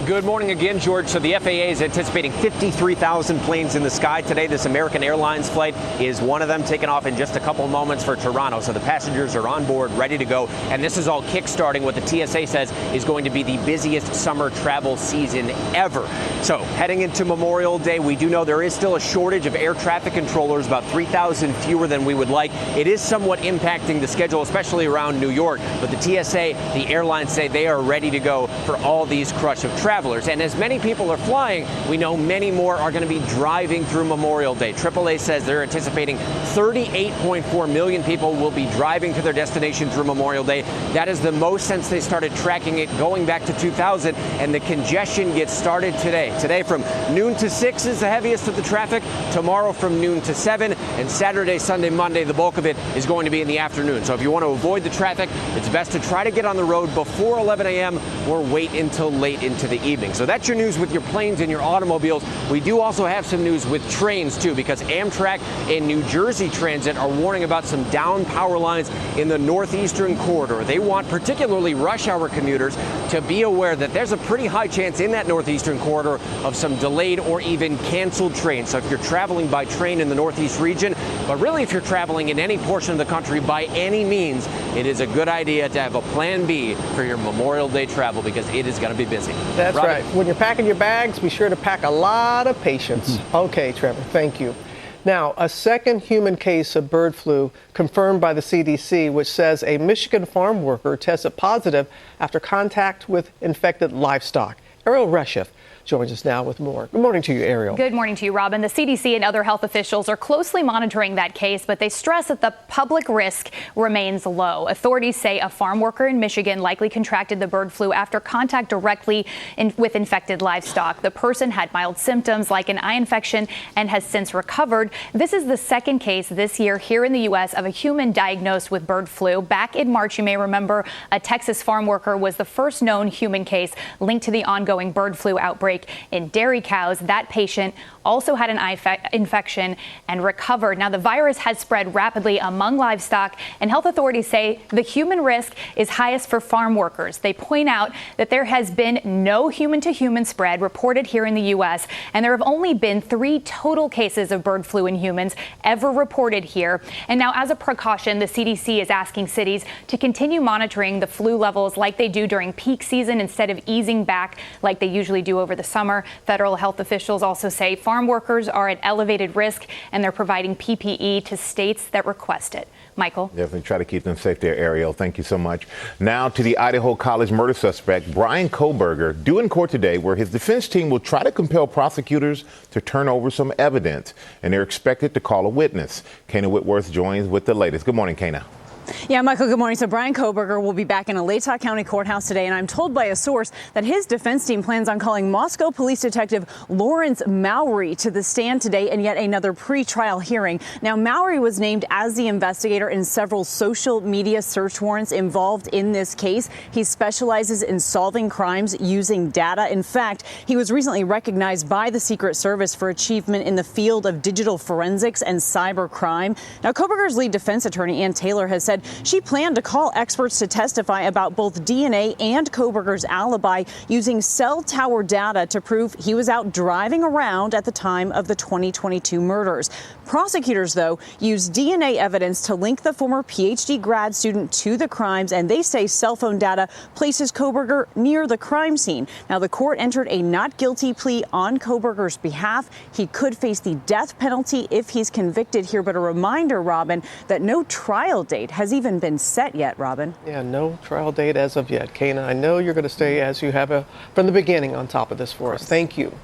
Good morning again, George. So the FAA is anticipating 53,000 planes in the sky today. This American Airlines flight is one of them, taking off in just a couple moments for Toronto. So the passengers are on board, ready to go. And this is all kickstarting what the TSA says is going to be the busiest summer travel season ever. So heading into Memorial Day, we do know there is still a shortage of air traffic controllers, about 3,000 fewer than we would like. It is somewhat impacting the schedule, especially around New York. But the TSA, the airlines say they are ready to go for all these crush of travelers. And as many people are flying, we know many more are going to be driving through Memorial Day. AAA says they're anticipating 38.4 million people will be driving to their destination through Memorial Day. That is the most since they started tracking it going back to 2000, and the congestion gets started today. Today from noon to 6 is the heaviest of the traffic. Tomorrow from noon to 7, and Saturday, Sunday, Monday, the bulk of it is going to be in the afternoon. So if you want to avoid the traffic, it's best to try to get on the road before 11 a.m. or wait until late into the evening. So that's your news with your planes and your automobiles. We do also have some news with trains too, because Amtrak and New Jersey Transit are warning about some down power lines in the northeastern corridor. They want particularly rush hour commuters to be aware that there's a pretty high chance in that northeastern corridor of some delayed or even canceled trains. So if you're traveling by train in the northeast region, but really if you're traveling in any portion of the country by any means, it is a good idea to have a plan B for your Memorial Day travel, because it is going to be busy. That's right. When you're packing your bags, be sure to pack a lot of patience. Okay, Trevor, thank you. Now, a second human case of bird flu confirmed by the CDC, which says a Michigan farm worker tested positive after contact with infected livestock. Ariel Reshef joins us now with more. Good morning to you, Ariel. Good morning to you, Robin. The CDC and other health officials are closely monitoring that case, but they stress that the public risk remains low. Authorities say a farm worker in Michigan likely contracted the bird flu after contact directly with infected livestock. The person had mild symptoms like an eye infection and has since recovered. This is the second case this year here in the U.S. of a human diagnosed with bird flu. Back in March, you may remember, a Texas farm worker was the first known human case linked to the ongoing bird flu outbreak in dairy cows. That patient also had an eye infection and recovered. Now, the virus has spread rapidly among livestock, and health authorities say the human risk is highest for farm workers. They point out that there has been no human-to-human spread reported here in the U.S., and there have only been 3 total cases of bird flu in humans ever reported here. And now, as a precaution, the CDC is asking cities to continue monitoring the flu levels like they do during peak season instead of easing back like they usually do over the summer. Federal health officials also say farm workers are at elevated risk, and they're providing PPE to states that request it. Michael. Definitely try to keep them safe there, Ariel. Thank you so much. Now to the Idaho College murder suspect, Brian Kohberger, due in court today, where his defense team will try to compel prosecutors to turn over some evidence, and they're expected to call a witness. Kana Whitworth joins with the latest. Good morning, Kana. Yeah, Michael, good morning. So Brian Kohberger will be back in a Latah County courthouse today, and I'm told by a source that his defense team plans on calling Moscow police detective Lawrence Mowry to the stand today in yet another pre-trial hearing. Now, Mowry was named as the investigator in several social media search warrants involved in this case. He specializes in solving crimes using data. In fact, he was recently recognized by the Secret Service for achievement in the field of digital forensics and cyber crime. Now, Kohberger's lead defense attorney, Ann Taylor, has said she planned to call experts to testify about both DNA and Kohberger's alibi using cell tower data to prove he was out driving around at the time of the 2022 murders. Prosecutors, though, used DNA evidence to link the former PhD grad student to the crimes, and they say cell phone data places Kohberger near the crime scene. Now, the court entered a not guilty plea on Kohberger's behalf. He could face the death penalty if he's convicted here, but a reminder, Robin, that no trial date has even been set yet, Robin. Yeah, no trial date as of yet. Kana, I know you're going to stay as you have from the beginning on top of this for us. Thank you.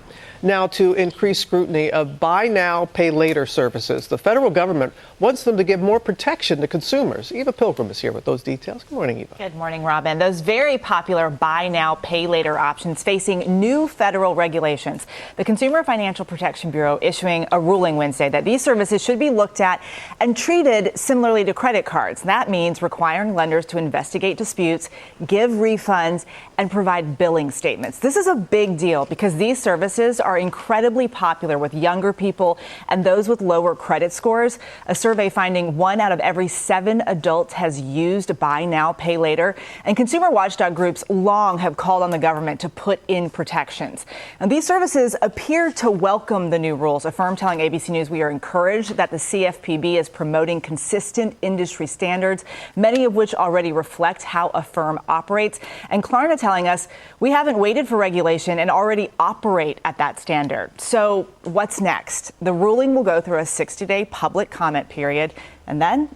Now, to increase scrutiny of buy now, pay later services, the federal government wants them to give more protection to consumers. Eva Pilgrim is here with those details. Good morning, Eva. Good morning, Robin. Those very popular buy now, pay later options facing new federal regulations. The Consumer Financial Protection Bureau issuing a ruling Wednesday that these services should be looked at and treated similarly to credit cards. That means requiring lenders to investigate disputes, give refunds, and provide billing statements. This is a big deal because these services are incredibly popular with younger people and those with lower credit scores. A survey finding 1 out of every 7 adults has used buy now, pay later. And consumer watchdog groups long have called on the government to put in protections. And these services appear to welcome the new rules. A firm telling ABC News we are encouraged that the CFPB is promoting consistent industry standards, many of which already reflect how a firm operates. And Klarna telling us we haven't waited for regulation and already operate at that standard. So what's next? The ruling will go through a 60-day public comment period, and then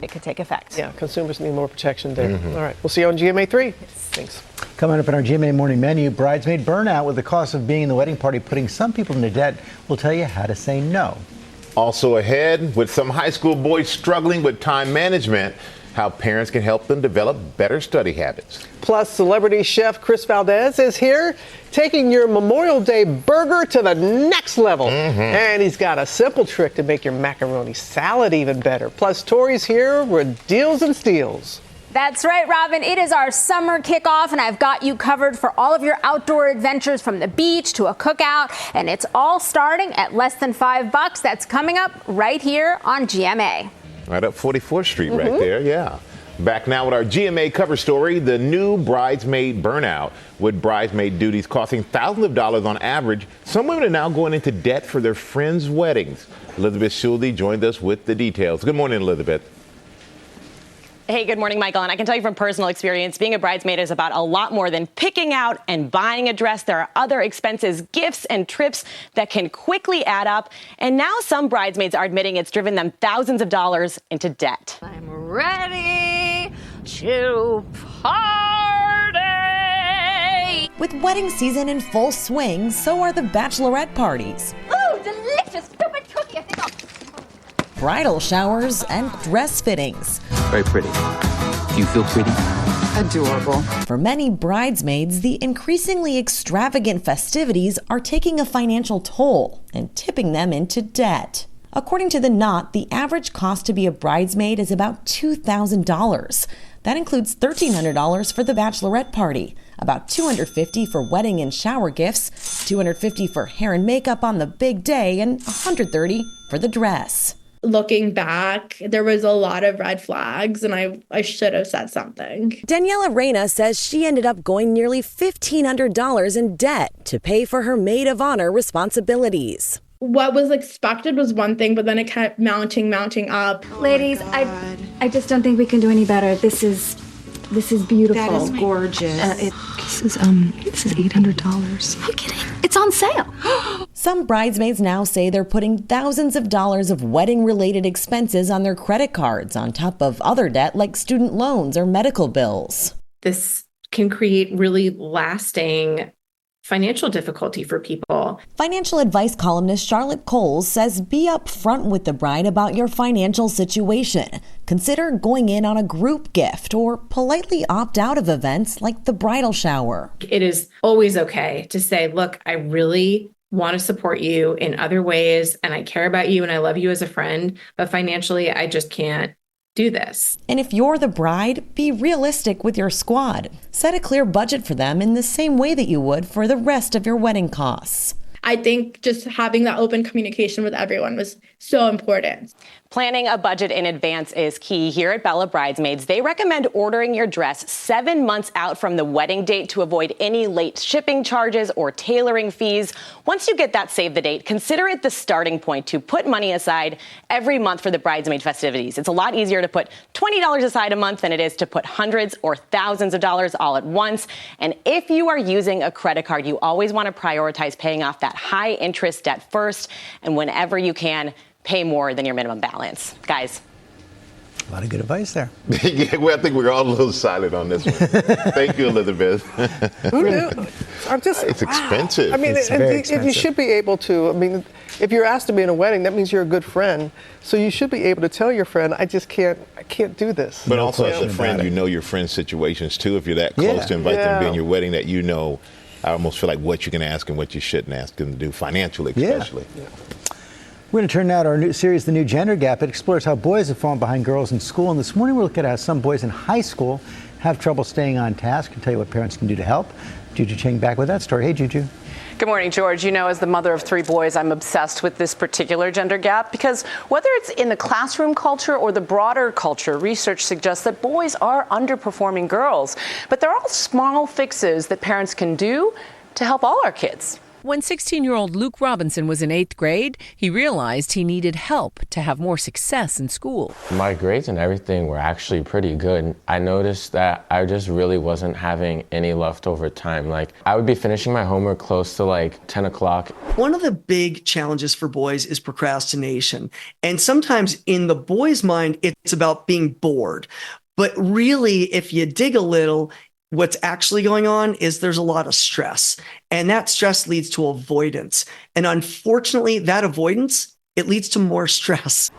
it could take effect. Yeah, consumers need more protection there. All right, we'll see you on GMA 3. Thanks. Coming up in our GMA morning menu, bridesmaid burnout with the cost of being in the wedding party putting some people into debt. We'll tell you how to say no. Also ahead, with some high school boys struggling with time management, how parents can help them develop better study habits. Plus, celebrity chef Chris Valdez is here, taking your Memorial Day burger to the next level. And he's got a simple trick to make your macaroni salad even better. Plus, Tori's here with deals and steals. That's right, Robin. It is our summer kickoff, and I've got you covered for all of your outdoor adventures, from the beach to a cookout, and it's all starting at less than $5. That's coming up right here on GMA. Right up 44th Street right there, yeah. Back now with our GMA cover story, the new bridesmaid burnout. With bridesmaid duties costing thousands of dollars on average, some women are now going into debt for their friends' weddings. Elizabeth Schulde joined us with the details. Good morning, Elizabeth. Hey, good morning, Michael. And I can tell you from personal experience, being a bridesmaid is about a lot more than picking out and buying a dress. There are other expenses, gifts, and trips that can quickly add up. And now some bridesmaids are admitting it's driven them thousands of dollars into debt. I'm ready to party. With wedding season in full swing, so are the bachelorette parties. Ooh, delicious stupid cookie. I think I'll... Bridal showers and dress fittings. Very pretty. Do you feel pretty? Adorable. For many bridesmaids, the increasingly extravagant festivities are taking a financial toll and tipping them into debt. According to The Knot, the average cost to be a bridesmaid is about $2,000. That includes $1,300 for the bachelorette party, about $250 for wedding and shower gifts, $250 for hair and makeup on the big day, and $130 for the dress. Looking back, there was a lot of red flags, and I should have said something. Daniela Reyna says she ended up going nearly $1,500 in debt to pay for her maid of honor responsibilities. What was expected was one thing, but then it kept mounting up. Ladies, I just don't think we can do any better. This is beautiful. That is gorgeous. This is $800. I'm kidding. It's on sale. Some bridesmaids now say they're putting thousands of dollars of wedding-related expenses on their credit cards on top of other debt like student loans or medical bills. This can create really lasting financial difficulty for people. Financial advice columnist Charlotte Coles says be upfront with the bride about your financial situation. Consider going in on a group gift or politely opt out of events like the bridal shower. It is always okay to say, look, I really want to support you in other ways, and I care about you and I love you as a friend, but financially, I just can't do this. And if you're the bride, be realistic with your squad. Set a clear budget for them in the same way that you would for the rest of your wedding costs. I think just having that open communication with everyone was so important. Planning a budget in advance is key. Here at Bella Bridesmaids, they recommend ordering your dress 7 months out from the wedding date to avoid any late shipping charges or tailoring fees. Once you get that save the date, consider it the starting point to put money aside every month for the bridesmaid festivities. It's a lot easier to put $20 aside a month than it is to put hundreds or thousands of dollars all at once. And if you are using a credit card, you always want to prioritize paying off that high interest debt first. And whenever you can, pay more than your minimum balance. Guys. A lot of good advice there. Yeah, well, I think we're all a little silent on this one. Thank you, Elizabeth. It's expensive. I mean, It's very expensive. You should be able to. I mean, if you're asked to be in a wedding, that means you're a good friend. So you should be able to tell your friend, I can't do this. But also as a friend, you know your friend's situations too. If you're that close to invite them to be in your wedding, that you know, I almost feel like what you can ask and what you shouldn't ask them to do financially, especially. Yeah. We're going to turn now to our new series, The New Gender Gap. It explores how boys have fallen behind girls in school. And this morning, we're looking at how some boys in high school have trouble staying on task. I'll tell you what parents can do to help. Juju Cheng back with that story. Hey, Juju. Good morning, George. You know, as the mother of 3 boys, I'm obsessed with this particular gender gap because whether it's in the classroom culture or the broader culture, research suggests that boys are underperforming girls. But there are all small fixes that parents can do to help all our kids. When 16-year-old Luke Robinson was in 8th grade, he realized he needed help to have more success in school. My grades and everything were actually pretty good. I noticed that I just really wasn't having any leftover time. Like, I would be finishing my homework close to like 10 o'clock. One of the big challenges for boys is procrastination. And sometimes in the boys' mind, it's about being bored. But really, if you dig a little, what's actually going on is there's a lot of stress, and that stress leads to avoidance. And unfortunately, that avoidance, it leads to more stress.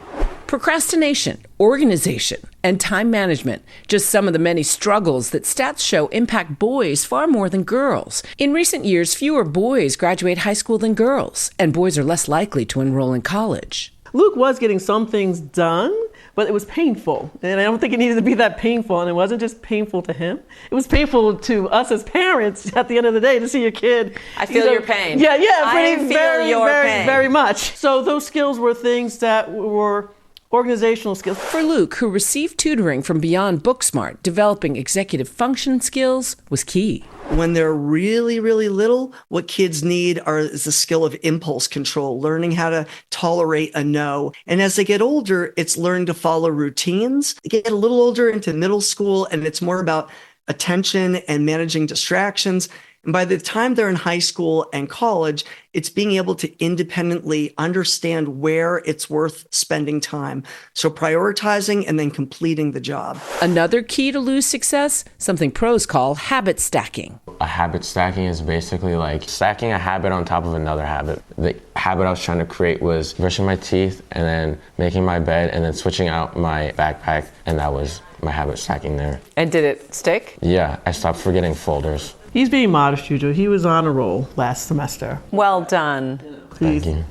Procrastination, organization, and time management, just some of the many struggles that stats show impact boys far more than girls. In recent years, fewer boys graduate high school than girls, and boys are less likely to enroll in college. Luke was getting some things done, but it was painful. And I don't think it needed to be that painful. And it wasn't just painful to him. It was painful to us as parents at the end of the day to see your kid. I feel your pain. Yeah, I feel very, your very, pain. very much. So those skills were things that were organizational skills. For Luke, who received tutoring from Beyond Booksmart, developing executive function skills was key. When they're really, really little, what kids need is the skill of impulse control, learning how to tolerate a no. And as they get older, it's learning to follow routines. They get a little older into middle school, and it's more about attention and managing distractions. And by the time they're in high school and college, it's being able to independently understand where it's worth spending time. So prioritizing and then completing the job. Another key to Lou's success, something pros call habit stacking. A habit stacking is basically like stacking a habit on top of another habit. The habit I was trying to create was brushing my teeth and then making my bed and then switching out my backpack, and that was my habit stacking there. And did it stick? Yeah, I stopped forgetting folders. He's being modest, Juju. He was on a roll last semester. Well done. Thank you.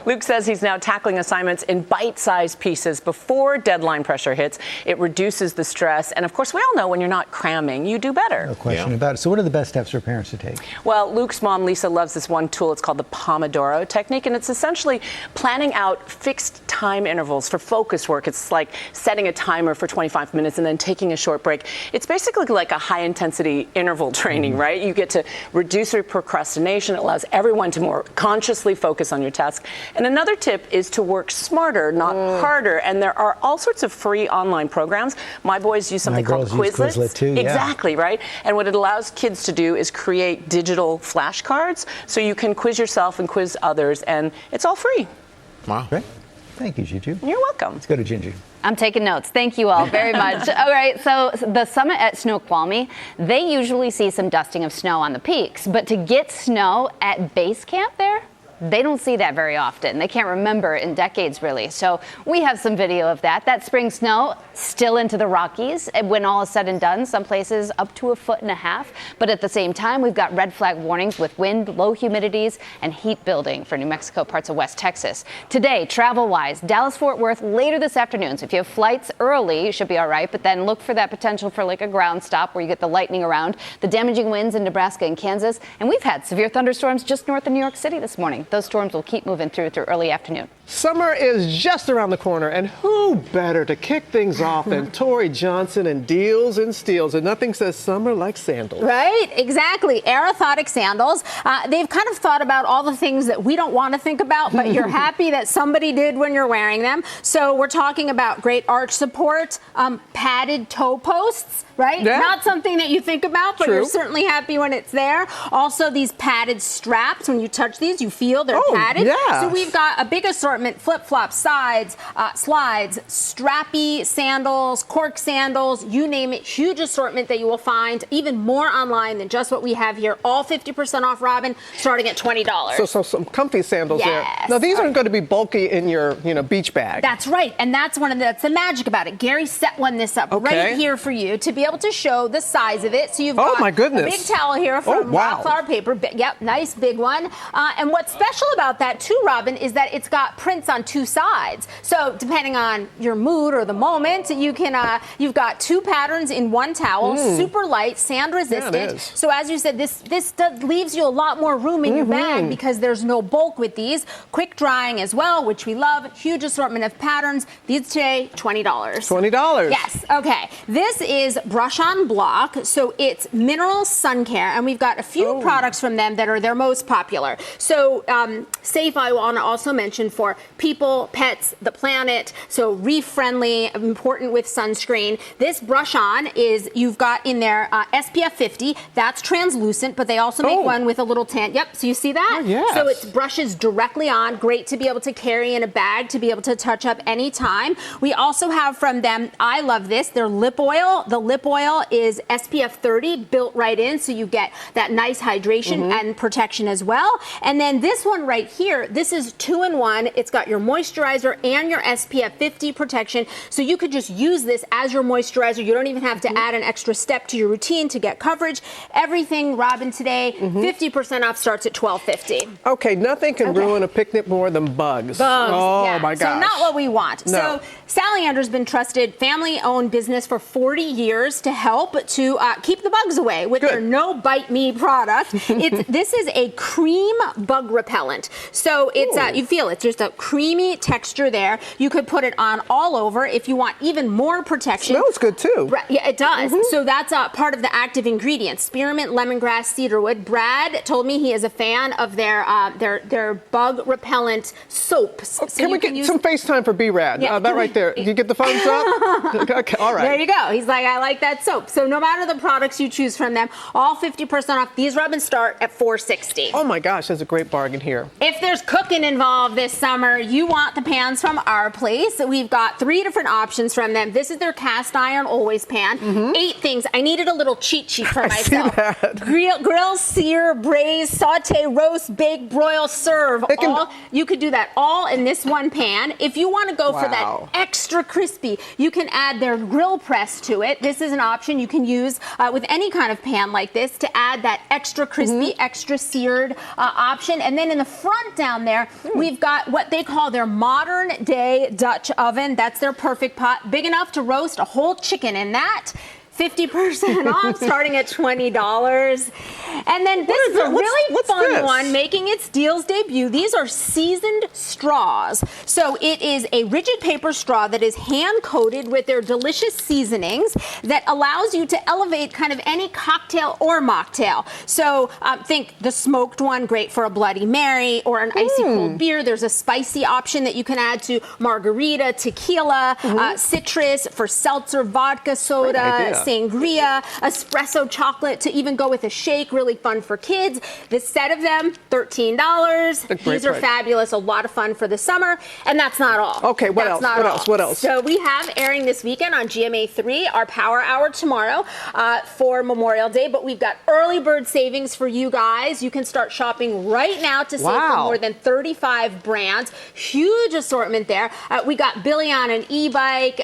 Luke says he's now tackling assignments in bite-sized pieces before deadline pressure hits. It reduces the stress. And of course, we all know when you're not cramming, you do better. No question about it. So what are the best steps for parents to take? Well, Luke's mom, Lisa, loves this one tool. It's called the Pomodoro technique, and it's essentially planning out fixed time intervals for focus work. It's like setting a timer for 25 minutes and then taking a short break. It's basically like a high-intensity interval training, right? You get to reduce your procrastination. It allows everyone to more consciously focus on your task. And another tip is to work smarter, not harder. And there are all sorts of free online programs. My boys use something called Quizlet. Quizlet too, yeah. Exactly, right? And what it allows kids to do is create digital flashcards so you can quiz yourself and quiz others, and it's all free. Wow. Great. Thank you, Juju. You're welcome. Let's go to Gingy. I'm taking notes. Thank you all very much. All right, so the summit at Snoqualmie, they usually see some dusting of snow on the peaks, but to get snow at base camp there, they don't see that very often. They can't remember in decades, really. So we have some video of that. That spring snow still into the Rockies. And when all is said and done, some places up to 1.5 feet. But at the same time, we've got red flag warnings with wind, low humidities, and heat building for New Mexico, parts of West Texas. Today, travel-wise, Dallas-Fort Worth later this afternoon. So if you have flights early, you should be all right. But then look for that potential for like a ground stop where you get the lightning around, the damaging winds in Nebraska and Kansas. And we've had severe thunderstorms just north of New York City this morning. Those storms will keep moving through early afternoon. Summer is just around the corner, and who better to kick things off than Tori Johnson and Deals and Steals? And nothing says summer like sandals. Right, exactly. Aerothotic sandals. They've kind of thought about all the things that we don't want to think about, but you're happy that somebody did when you're wearing them. So we're talking about great arch support, padded toe posts, right? Yeah. Not something that you think about, but True. you're certainly happy when it's there. Also, these padded straps, when you touch these, you feel they're padded. yeah. So we've got a big assortment, flip-flops, slides, strappy sandals, cork sandals, you name it, huge assortment that you will find even more online than just what we have here. All 50% off, Robin, starting at $20. So some comfy sandals there. Yes. Now, these aren't going to be bulky in your beach bag. That's right, and that's that's the magic about it. Gary set this up right here for you to be able to show the size of it. So you've got my goodness. a big towel here from wow. Flower Paper. Yep, nice big one. And what's special about that too, Robin, is that it's got prints on two sides. So depending on your mood or the moment, you can you've got two patterns in one towel, super light, sand resistant. Yeah, it is. So as you said, this leaves you a lot more room in your bag because there's no bulk with these. Quick drying as well, which we love. Huge assortment of patterns. These today, $20. $20. Yes. Okay. This is Brush On Block. So it's mineral sun care, and we've got a few products from them that are their most popular. So safe, I want to also mention for people, pets, the planet. So reef friendly, important with sunscreen. This Brush On is, you've got in there SPF 50. That's translucent, but they also make one with a little tint. Yep. So you see that? Oh, yes. So it brushes directly on. Great to be able to carry in a bag, to be able to touch up anytime. We also have from them, I love this, their lip oil. The lip oil is SPF 30 built right in, so you get that nice hydration and protection as well. And then this one right here, this is 2-in-1. It's got your moisturizer and your SPF 50 protection, so you could just use this as your moisturizer. You don't even have to add an extra step to your routine to get coverage. Everything, Robin, today, 50% off, starts at $12.50. Okay, nothing can ruin a picnic more than bugs. Oh, yeah. my gosh. So not what we want. No. So Sally Ander's been trusted family-owned business for 40 years to help to keep the bugs away with their No Bite Me product. This is a cream bug repellent. So it's you feel it's just a creamy texture there. You could put it on all over if you want even more protection. Smells good too. Yeah, it does. So that's part of the active ingredients: spearmint, lemongrass, cedarwood. Brad told me he is a fan of their bug repellent soaps. So Can we get some FaceTime for B-Rad? Yeah. That right there. You get the thumbs up? Okay, all right. There you go. He's like, I like that soap. So no matter the products you choose from them, all 50% off. These Robins start at $4.60. Oh my gosh, that's a great bargain here. If there's cooking involved this summer, you want the pans from our place. We've got 3 different options from them. This is their cast iron always pan. 8 things. I needed a little cheat sheet for myself. Grill, sear, braise, saute, roast, bake, broil, serve. You could do that all in this one pan. If you want to go for that extra crispy, you can add their grill press to it. This is an option you can use with any kind of pan like this to add that extra crispy, extra seared option. And then in the front down there, we've got what they call their modern day Dutch oven. That's their perfect pot, big enough to roast a whole chicken in that. 50% off, starting at $20. And then this is a really fun one, making its deals debut. These are seasoned straws. So it is a rigid paper straw that is hand-coated with their delicious seasonings that allows you to elevate kind of any cocktail or mocktail. So think the smoked one, great for a Bloody Mary or an icy cold beer. There's a spicy option that you can add to margarita, tequila, citrus for seltzer, vodka, soda, sangria, espresso chocolate to even go with a shake. Really fun for kids. This set of them, $13. These are fabulous. A lot of fun for the summer. And that's not all. Okay, what else? What else? So we have airing this weekend on GMA3, our Power Hour tomorrow for Memorial Day. But we've got early bird savings for you guys. You can start shopping right now to save for more than 35 brands. Huge assortment there. We got Billy on an e-bike.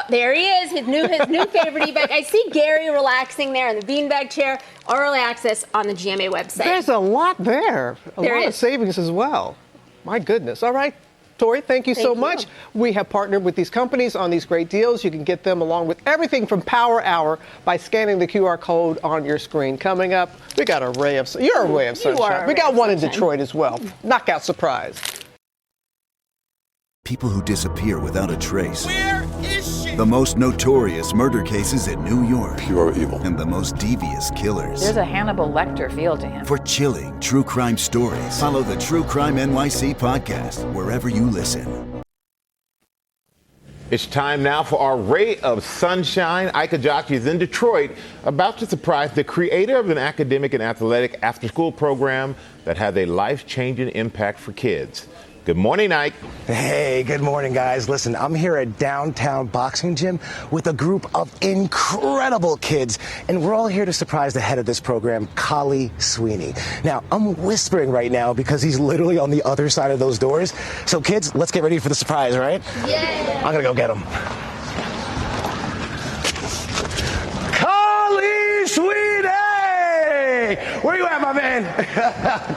There he is, his new favorite e-bike. I see Gary relaxing there in the beanbag chair. Early access on the GMA website. There's a lot there. A lot of savings as well. My goodness. All right. Tori, thank you so much. We have partnered with these companies on these great deals. You can get them along with everything from Power Hour by scanning the QR code on your screen. Coming up, we got a ray of sunshine. We got one in Detroit as well. Knockout surprise. People who disappear without a trace. Where is she? The most notorious murder cases in New York. Pure evil. And the most devious killers. There's a Hannibal Lecter feel to him. For chilling true crime stories, follow the True Crime NYC podcast wherever you listen. It's time now for our ray of sunshine. Ika Jockey is in Detroit, about to surprise the creator of an academic and athletic after-school program that has a life-changing impact for kids. Good morning, Ike. Hey, good morning, guys. Listen, I'm here at Downtown Boxing Gym with a group of incredible kids, and we're all here to surprise the head of this program, Kali Sweeney. Now, I'm whispering right now because he's literally on the other side of those doors. So, kids, let's get ready for the surprise, all right? Yeah. I'm gonna go get him. Kali Sweeney! Where you at, my man?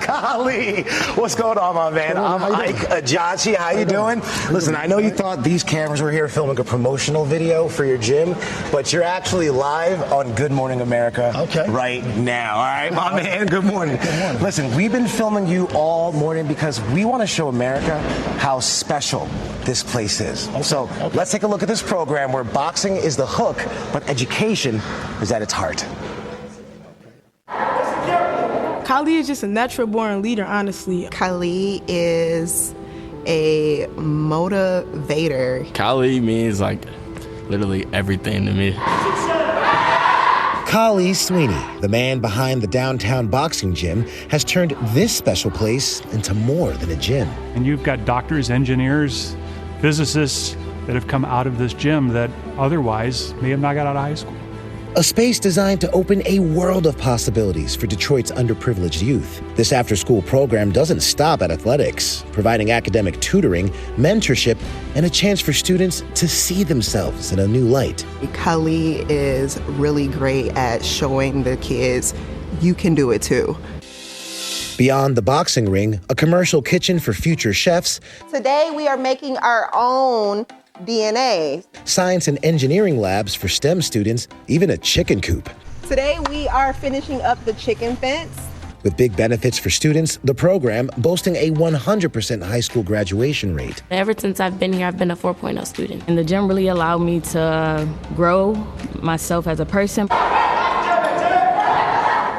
Kali, what's going on, my man? I'm Ike Ajachi. How you doing? Listen, I know you thought these cameras were here filming a promotional video for your gym, but you're actually live on Good Morning America right now. All right, my man, good morning. Good morning. Listen, we've been filming you all morning because we want to show America how special this place is. So let's take a look at this program where boxing is the hook, but education is at its heart. Kali is just a natural born leader, honestly. Kali is a motivator. Kali means like literally everything to me. Kali Sweeney, the man behind the Downtown Boxing Gym, has turned this special place into more than a gym. And you've got doctors, engineers, physicists that have come out of this gym that otherwise may have not got out of high school. A space designed to open a world of possibilities for Detroit's underprivileged youth. This after-school program doesn't stop at athletics, providing academic tutoring, mentorship, and a chance for students to see themselves in a new light. Kali is really great at showing the kids you can do it too. Beyond the boxing ring, a commercial kitchen for future chefs. Today we are making our own DNA. Science and engineering labs for STEM students, even a chicken coop. Today we are finishing up the chicken fence. With big benefits for students, the program boasting a 100% high school graduation rate. Ever since I've been here, I've been a 4.0 student. And the gym really allowed me to grow myself as a person.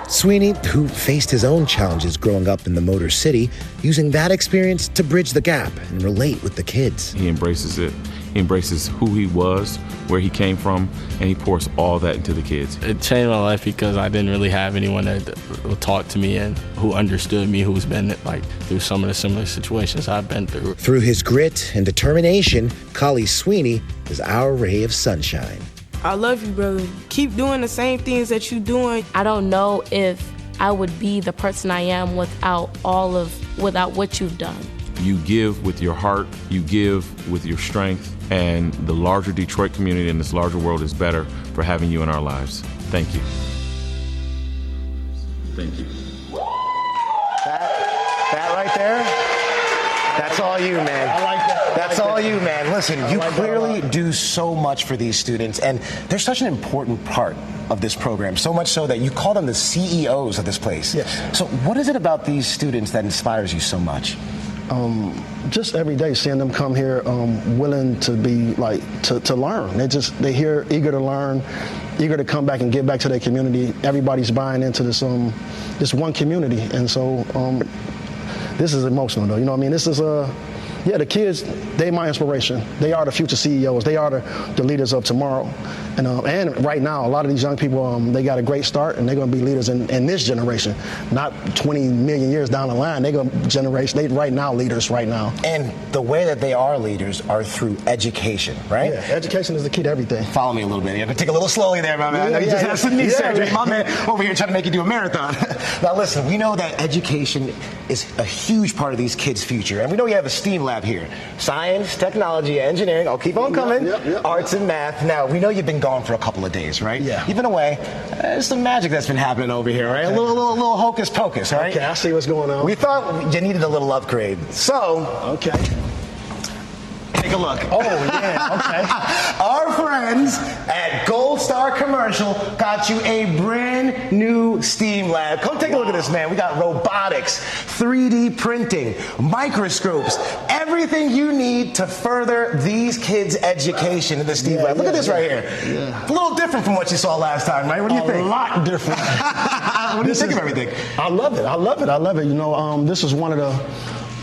Sweeney, who faced his own challenges growing up in the Motor City, using that experience to bridge the gap and relate with the kids. He embraces it. He embraces who he was, where he came from, and he pours all that into the kids. It changed my life because I didn't really have anyone that would talk to me and who understood me, who's been like through some of the similar situations I've been through. Through his grit and determination, Kali Sweeney is our ray of sunshine. I love you, brother. Keep doing the same things that you're doing. I don't know if I would be the person I am without what you've done. You give with your heart, you give with your strength, and the larger Detroit community and this larger world is better for having you in our lives. Thank you. Thank you. That right there, That's all you, man. I like that. That's all you, man. Listen, you clearly do so much for these students, and they're such an important part of this program, so much so that you call them the CEOs of this place. Yes. So what is it about these students that inspires you so much? Just every day seeing them come here willing to be like to learn. They here eager to learn, eager to come back and give back to their community. Everybody's buying into this this one community, and so this is emotional though. You know what I mean? This is the kids, they're my inspiration. They are the future CEOs. They are the leaders of tomorrow. And right now, a lot of these young people, they got a great start, and they're going to be leaders in this generation. Not 20 million years down the line. They're going to generation. They right now leaders right now. And the way that they are leaders are through education, right? Yeah, education is the key to everything. Follow me a little bit. You have to take a little slowly there, my man. I know you just had some knee surgery. My man over here trying to make you do a marathon. Now listen, we know that education is a huge part of these kids' future, and we know you have a STEAM lab here. Science, technology, engineering, I'll keep on coming. Arts and math. Now, we know you've been gone for a couple of days, right? Yeah. You've been away. There's some magic that's been happening over here, right? Okay. A little hocus pocus, all right? Okay, I see what's going on. We thought you needed a little upgrade. So, okay. Take a look. Oh, yeah, okay. Our friends at Gold Star Commercial got you a brand new STEAM lab. Come take a look at this, man. We got robotics, 3D printing, microscopes, everything you need to further these kids' education in the STEAM lab. Look at this right here. Yeah. A little different from what you saw last time, right? What do you think? A lot different. What do you think of everything? I love it. I love it. You know, this is one of the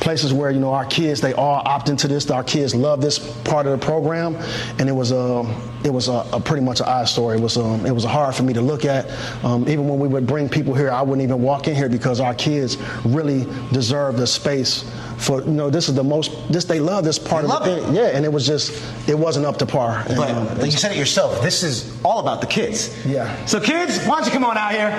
places where, you know, our kids, they all opt into this. Our kids love this part of the program, and it was a pretty much an eye story. It was hard for me to look at. Even when we would bring people here, I wouldn't even walk in here because our kids really deserve the space for, you know, they love this part of the thing. Yeah, and it wasn't up to par. But you said it yourself, this is all about the kids. Yeah. So kids, why don't you come on out here?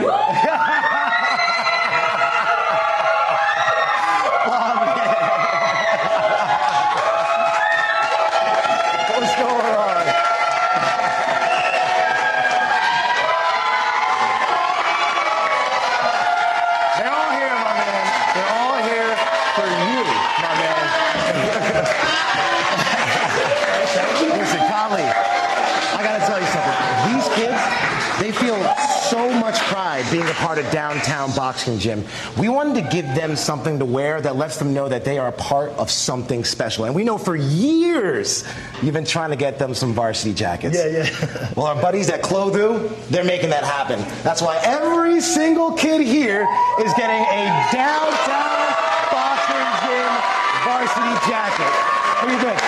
Being a part of downtown boxing gym, we wanted to give them something to wear that lets them know that they are a part of something special. And we know for years you've been trying to get them some varsity jackets. Yeah. Well, our buddies at Clothu, they're making that happen. That's why every single kid here is getting a downtown boxing gym varsity jacket. What do you think?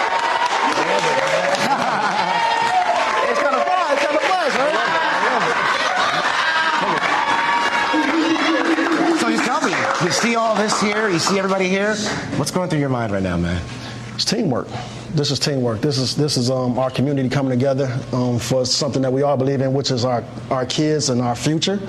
It's kind of fun. It's kind of fun, right? You see all this here, you see everybody here. What's going through your mind right now, man? It's teamwork. This is teamwork. This is our community coming together for something that we all believe in, which is our kids and our future.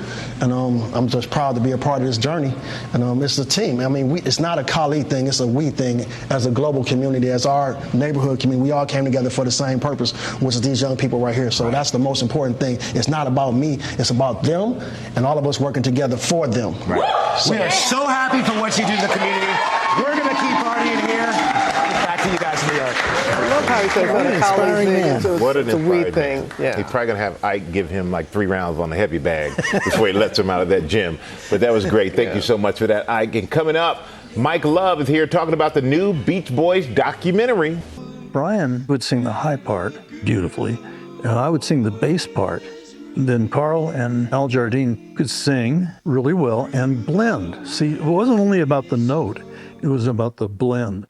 And I'm just proud to be a part of this journey. And it's a team. I mean, it's not a Kali thing. It's a we thing. As a global community, as our neighborhood community, we all came together for the same purpose, which is these young people right here. So that's the most important thing. It's not about me. It's about them and all of us working together for them. Right. So, we are so happy for what you do in the community. We're going to keep partying here. Back to you guys in New York. I love how he says what an inspiring man. What an it's a inspiring weed thing. Yeah. He's probably going to have Ike give him like 3 rounds on the heavy bag before he lets him out of that gym. But that was great. Thank you so much for that, Ike. And coming up, Mike Love is here talking about the new Beach Boys documentary. Brian would sing the high part beautifully, and I would sing the bass part. Then Carl and Al Jardine could sing really well and blend. See, it wasn't only about the note, it was about the blend.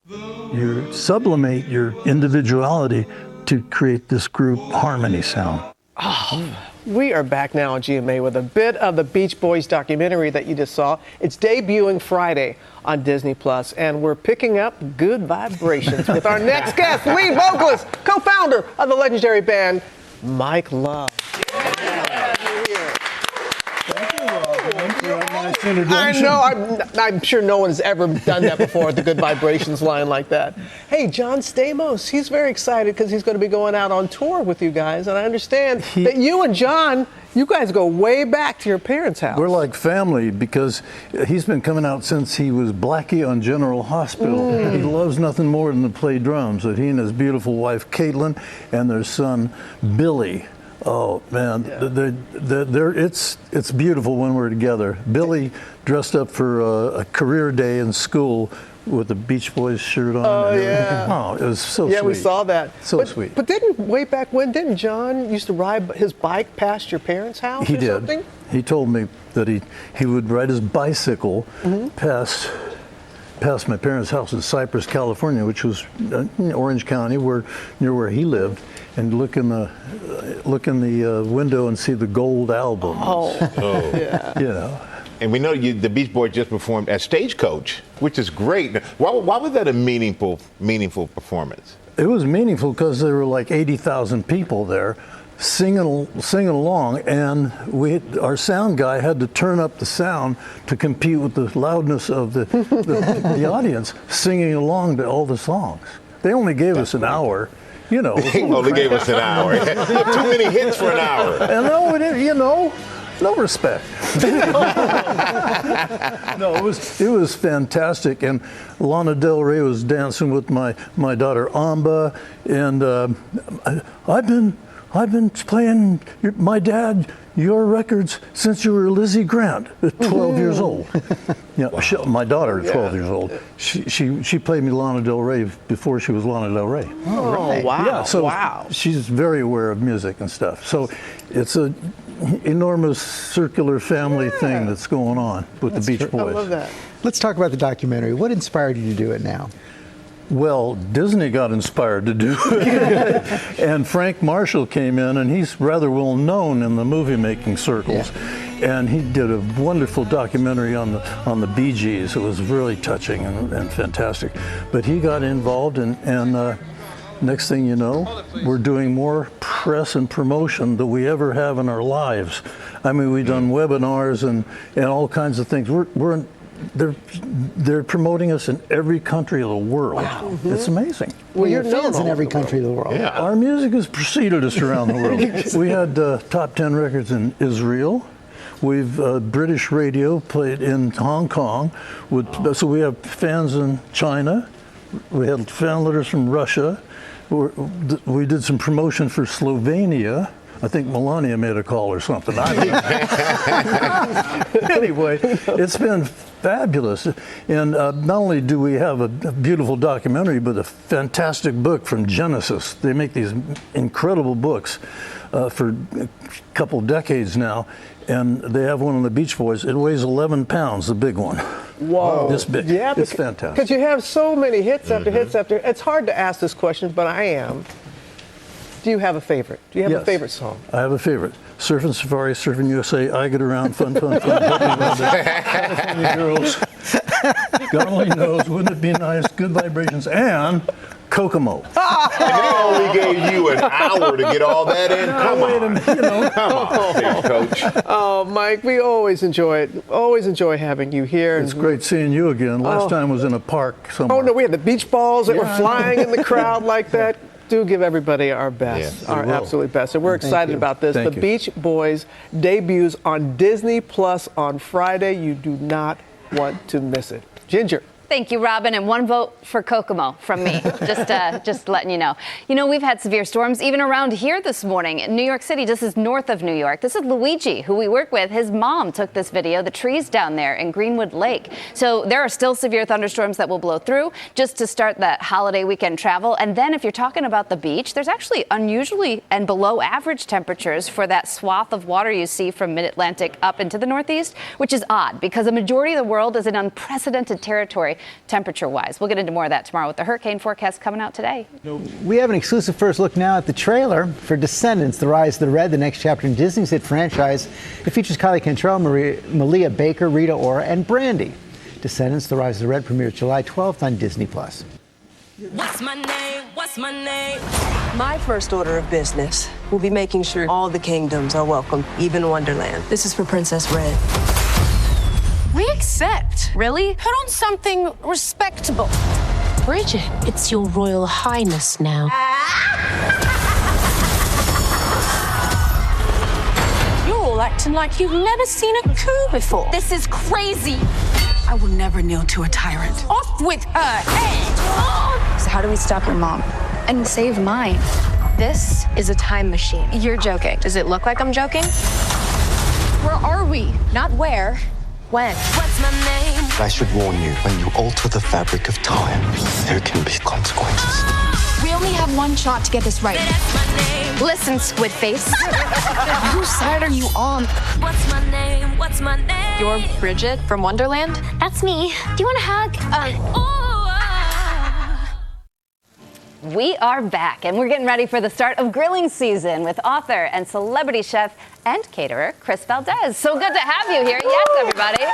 You sublimate your individuality to create this group harmony sound. Oh, we are back now on GMA with a bit of the Beach Boys documentary that you just saw. It's debuting Friday on Disney+, and we're picking up good vibrations with our next guest, lead vocalist, co-founder of the legendary band, Mike Love. Thank you, Rob. Thank you very much. I know. I'm sure no one's ever done that before at the Good Vibrations line like that. Hey, John Stamos, he's very excited because he's going to be going out on tour with you guys. And I understand that you and John, you guys go way back to your parents' house. We're like family because he's been coming out since he was Blackie on General Hospital. He loves nothing more than to play drums. So he and his beautiful wife, Caitlin, and their son, Billy. Oh man, it's beautiful when we're together. Billy dressed up for a career day in school with the Beach Boys shirt on. Oh yeah. Oh, it was so sweet. Yeah, we saw that. Sweet. But way back when, didn't John used to ride his bike past your parents' house? He or did. Something? He told me that he would ride his bicycle past my parents' house in Cypress, California, which was in Orange County, near where he lived, and look in the window and see the gold albums. Oh. Yeah. You know. And we know the Beach Boys just performed at Stagecoach, which is great. Why was that a meaningful performance? It was meaningful because there were like 80,000 people there singing along, and our sound guy had to turn up the sound to compete with the loudness of the audience singing along to all the songs. They only gave us an hour. You know. They only gave us an hour. Too many hits for an hour. And no, no respect. No, it was fantastic. And Lana Del Rey was dancing with my daughter Amba, and I've been playing my dad your records since you were Lizzie Grant, 12 years old. Yeah, wow. My daughter, 12 years old. She played me Lana Del Rey before she was Lana Del Rey. Oh, right. Wow. Yeah, so she's very aware of music and stuff. So it's a enormous circular family thing that's going on with the Beach Boys. I love that. Let's talk about the documentary. What inspired you to do it now? Well, Disney got inspired to do it. And Frank Marshall came in, and he's rather well known in the movie making circles. Yeah. And he did a wonderful documentary on the Bee Gees. It was really touching and fantastic. But he got involved, and next thing you know, we're doing more press and promotion than we ever have in our lives. I mean, we've done webinars and all kinds of things. They're promoting us in every country of the world. Wow. It's amazing. Well, you're fans in every country of the world. Yeah. Our music has preceded us around the world. We had top 10 records in Israel. We've British radio played in Hong Kong. So we have fans in China. We had fan letters from Russia. We did some promotion for Slovenia. I think Melania made a call or something. Anyway, it's been fabulous. And not only do we have a beautiful documentary, but a fantastic book from Genesis. They make these incredible books for a couple decades now. And they have one on the Beach Boys. It weighs 11 pounds, the big one. Whoa. This big. Yeah, it's fantastic. Because you have so many hits after hits after. It's hard to ask this question, but I am. Do you have a favorite? Do you have a favorite song? I have a favorite. Surfing Safari, Surfing USA, I Get Around, Fun, Fun, Fun. California Girls, God only knows, Wouldn't It Be Nice, Good Vibrations, and Kokomo. And they only gave you an hour to get all that in? Come on. Come on, Coach. Oh, Mike, we always enjoy it. Always enjoy having you here. It's great seeing you again. Last time was in a park somewhere. Oh, no, we had the beach balls that were flying in the crowd like that. Do give everybody our best, our absolute best. And we're excited about this. The Beach Boys debuts on Disney Plus on Friday. You do not want to miss it. Ginger. Thank you, Robin, and one vote for Kokomo from me. Just letting you know. You know, we've had severe storms even around here this morning. In New York City, this is north of New York. This is Luigi, who we work with. His mom took this video, the trees down there in Greenwood Lake. So there are still severe thunderstorms that will blow through just to start that holiday weekend travel. And then if you're talking about the beach, there's actually unusually and below average temperatures for that swath of water you see from mid-Atlantic up into the Northeast, which is odd because the majority of the world is in unprecedented territory temperature-wise. We'll get into more of that tomorrow with the hurricane forecast coming out today. We have an exclusive first look now at the trailer for Descendants, The Rise of the Red, the next chapter in Disney's hit franchise. It features Kylie Cantrell, Malia Baker, Rita Ora, and Brandy. Descendants, The Rise of the Red premieres July 12th on Disney+. What's my name? What's my name? My first order of business will be making sure all the kingdoms are welcome, even Wonderland. This is for Princess Red. We accept. Really? Put on something respectable. Bridget, it's your Royal Highness now. You're all acting like you've never seen a coup before. This is crazy. I will never kneel to a tyrant. Off with her head! So how do we stop your mom and save mine? This is a time machine. You're joking. Does it look like I'm joking? Where are we? Not where. When? What's my name? I should warn you, when you alter the fabric of time, there can be consequences. We only have one shot to get this right. Listen, squid face. Whose side are you on? What's my name? What's my name? You're Bridget from Wonderland? That's me. Do you want a hug? We are back, and we're getting ready for the start of grilling season with author and celebrity chef and caterer Chris Valdez. So good to have you here. Yes, everybody.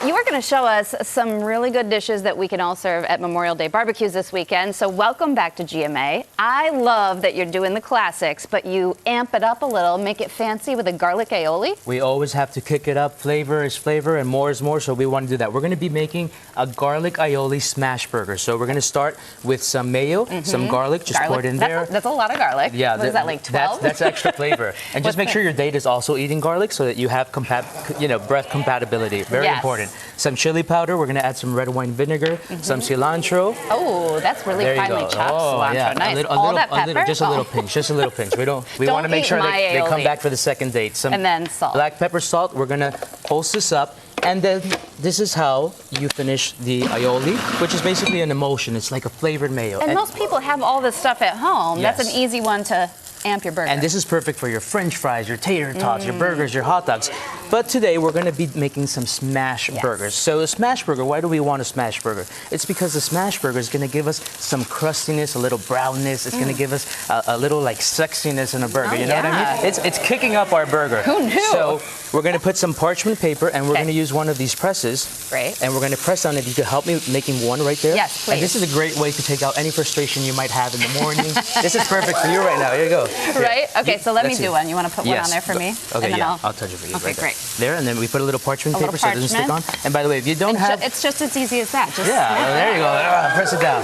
You are going to show us some really good dishes that we can all serve at Memorial Day barbecues this weekend. So welcome back to GMA. I love that you're doing the classics, but you amp it up a little, make it fancy with a garlic aioli. We always have to kick it up. Flavor is flavor and more is more, so we want to do that. We're going to be making a garlic aioli smash burger. So we're going to start with some mayo, some garlic, just pour it in there. That's a lot of garlic. Yeah. What is that, like 12? That's extra flavor. And just make sure your date is also eating garlic so that you have breath compatibility. Very important. Some chili powder. We're going to add some red wine vinegar, some cilantro. Oh, that's really finely chopped cilantro. Yeah. Nice. All that pepper? Just a little pinch. Just a little pinch. We want to make sure they come back for the second date. Some and then salt. Black pepper, salt. We're going to pulse this up. And then this is how you finish the aioli, which is basically an emulsion. It's like a flavored mayo. And most people have all this stuff at home. Yes. That's an easy one to amp your burger. And this is perfect for your French fries, your tater tots, your burgers, your hot dogs. But today we're going to be making some smash burgers. So a smash burger, why do we want a smash burger? It's because the smash burger is going to give us some crustiness, a little brownness. It's going to give us a little like sexiness in a burger. You know what I mean? It's kicking up our burger. Who knew? So we're going to put some parchment paper and we're going to use one of these presses. Great. And we're going to press on it. You could help me making one right there. Yes, please. And this is a great way to take out any frustration you might have in the morning. This is perfect for you right now. Here you go. Right? Okay, so let me do one. You want to put one on there for me? Okay, and then I'll touch it for you. Okay, right great. There, and then we put a little parchment paper so it doesn't stick on. And by the way, if you don't have... It's just as easy as that. Just there you go. Press it down.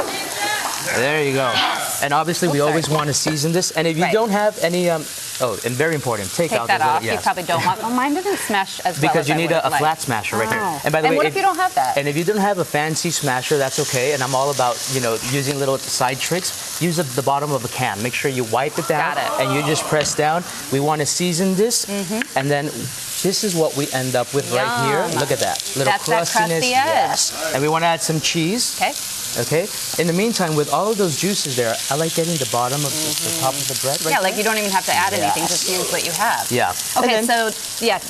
There you go. And obviously, we always want to season this. And if you don't have any... oh, and very important, take out that off. Yes. You probably don't want... Well, mine didn't smash as well because as you need a like. flat smasher right here. And by the way, what if you don't have that? And if you don't have a fancy smasher, that's okay. And I'm all about, using little side tricks. Use the bottom of a can. Make sure you wipe it down. Got it. And you just press down. We want to season this. And then this is what we end up with right here. Look at that. Little crustiness. That crusty edge. Yes. And we want to add some cheese. Okay. In the meantime, with all of those juices there, I like getting the bottom of the top of the bread right like you don't even have to add anything, just use what you have. Yeah. Okay, so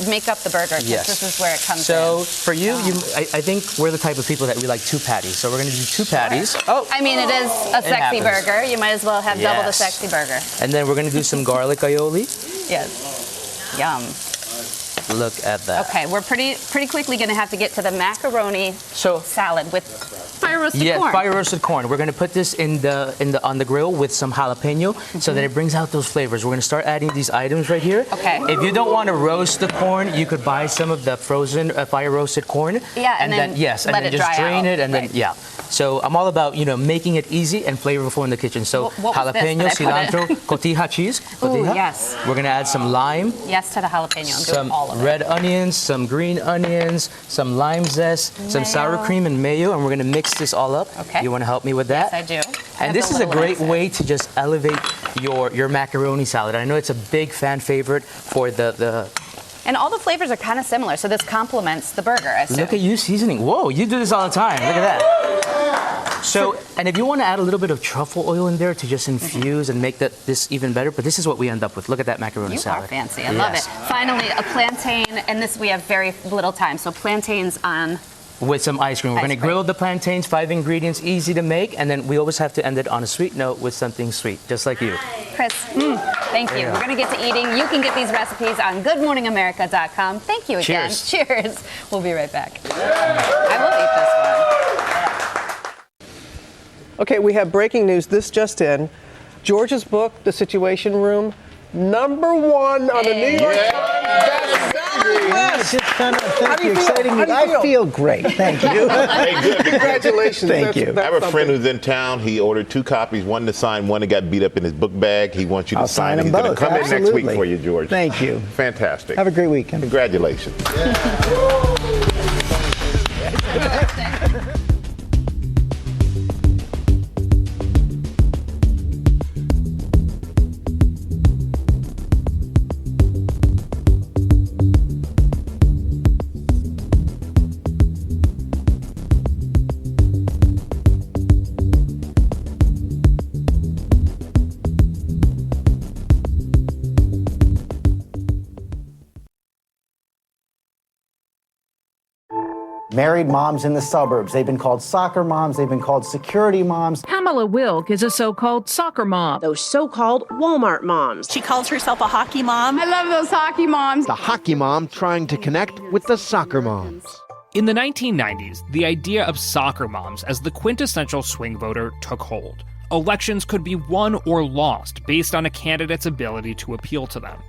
make up the burger. Yes. This is where it comes in. So for you, I think we're the type of people that we like 2 patties. So we're going to do 2 patties. Oh. I mean, it is a sexy burger. You might as well have double the sexy burger. And then we're going to do some garlic aioli. Yes. Yum. Look at that. Okay, we're pretty quickly going to have to get to the macaroni salad with fire roasted corn. Yeah, fire roasted corn. We're going to put this on the grill with some jalapeno so that it brings out those flavors. We're going to start adding these items right here. Okay. If you don't want to roast the corn, you could buy some of the frozen fire roasted corn. Yeah, and then just drain it and then So I'm all about making it easy and flavorful in the kitchen. So jalapeno, cilantro, cotija cheese. Ooh, yes. We're going to add some lime. Yes to the jalapeno. I'm doing all of it. Red onions, some green onions, some lime zest, some sour cream and mayo, and we're going to mix this all up. Okay. You want to help me with that? Yes, I do. And this is a great way to just elevate your macaroni salad. I know it's a big fan favorite for the And all the flavors are kind of similar, so this complements the burger, I assume. Look at you seasoning. Whoa, you do this all the time. Look at that. So, and if you want to add a little bit of truffle oil in there to just infuse and make this even better, but this is what we end up with. Look at that macaroni salad. You are fancy. I love it. Finally, a plantain, and this we have very little time, so plantains on... With some ice cream. We're going to grill the plantains, 5 ingredients, easy to make, and then we always have to end it on a sweet note with something sweet, just like you. Chris, thank you. We're going to get to eating. You can get these recipes on goodmorningamerica.com. Thank you again. Cheers. We'll be right back. I will eat this one. Okay, we have breaking news. This just in. George's book, The Situation Room, #1 on the New York Times bestseller list. just kind of How do you feel? exciting. How do you feel? I feel great. Thank you. Hey, good. Congratulations. Thank you. I have a friend who's in town. He ordered 2 copies, one to sign, one that got beat up in his book bag. He wants you to I'll sign it. them He's going both. to come in next week Absolutely. for you, George. Thank you. Fantastic. Have a great weekend. Congratulations. Married moms in the suburbs. They've been called soccer moms. They've been called security moms. Pamela Wilk is a so-called soccer mom. Those so-called Walmart moms. She calls herself a hockey mom. I love those hockey moms. The hockey mom trying to connect with the soccer moms. In the 1990s, the idea of soccer moms as the quintessential swing voter took hold. Elections could be won or lost based on a candidate's ability to appeal to them.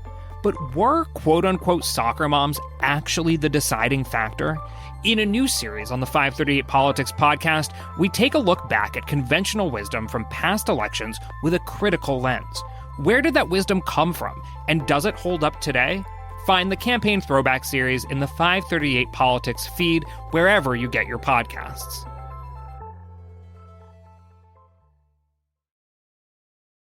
But were quote-unquote soccer moms actually the deciding factor? In a new series on the 538 Politics podcast, we take a look back at conventional wisdom from past elections with a critical lens. Where did that wisdom come from, and does it hold up today? Find the Campaign Throwback series in the 538 Politics feed wherever you get your podcasts.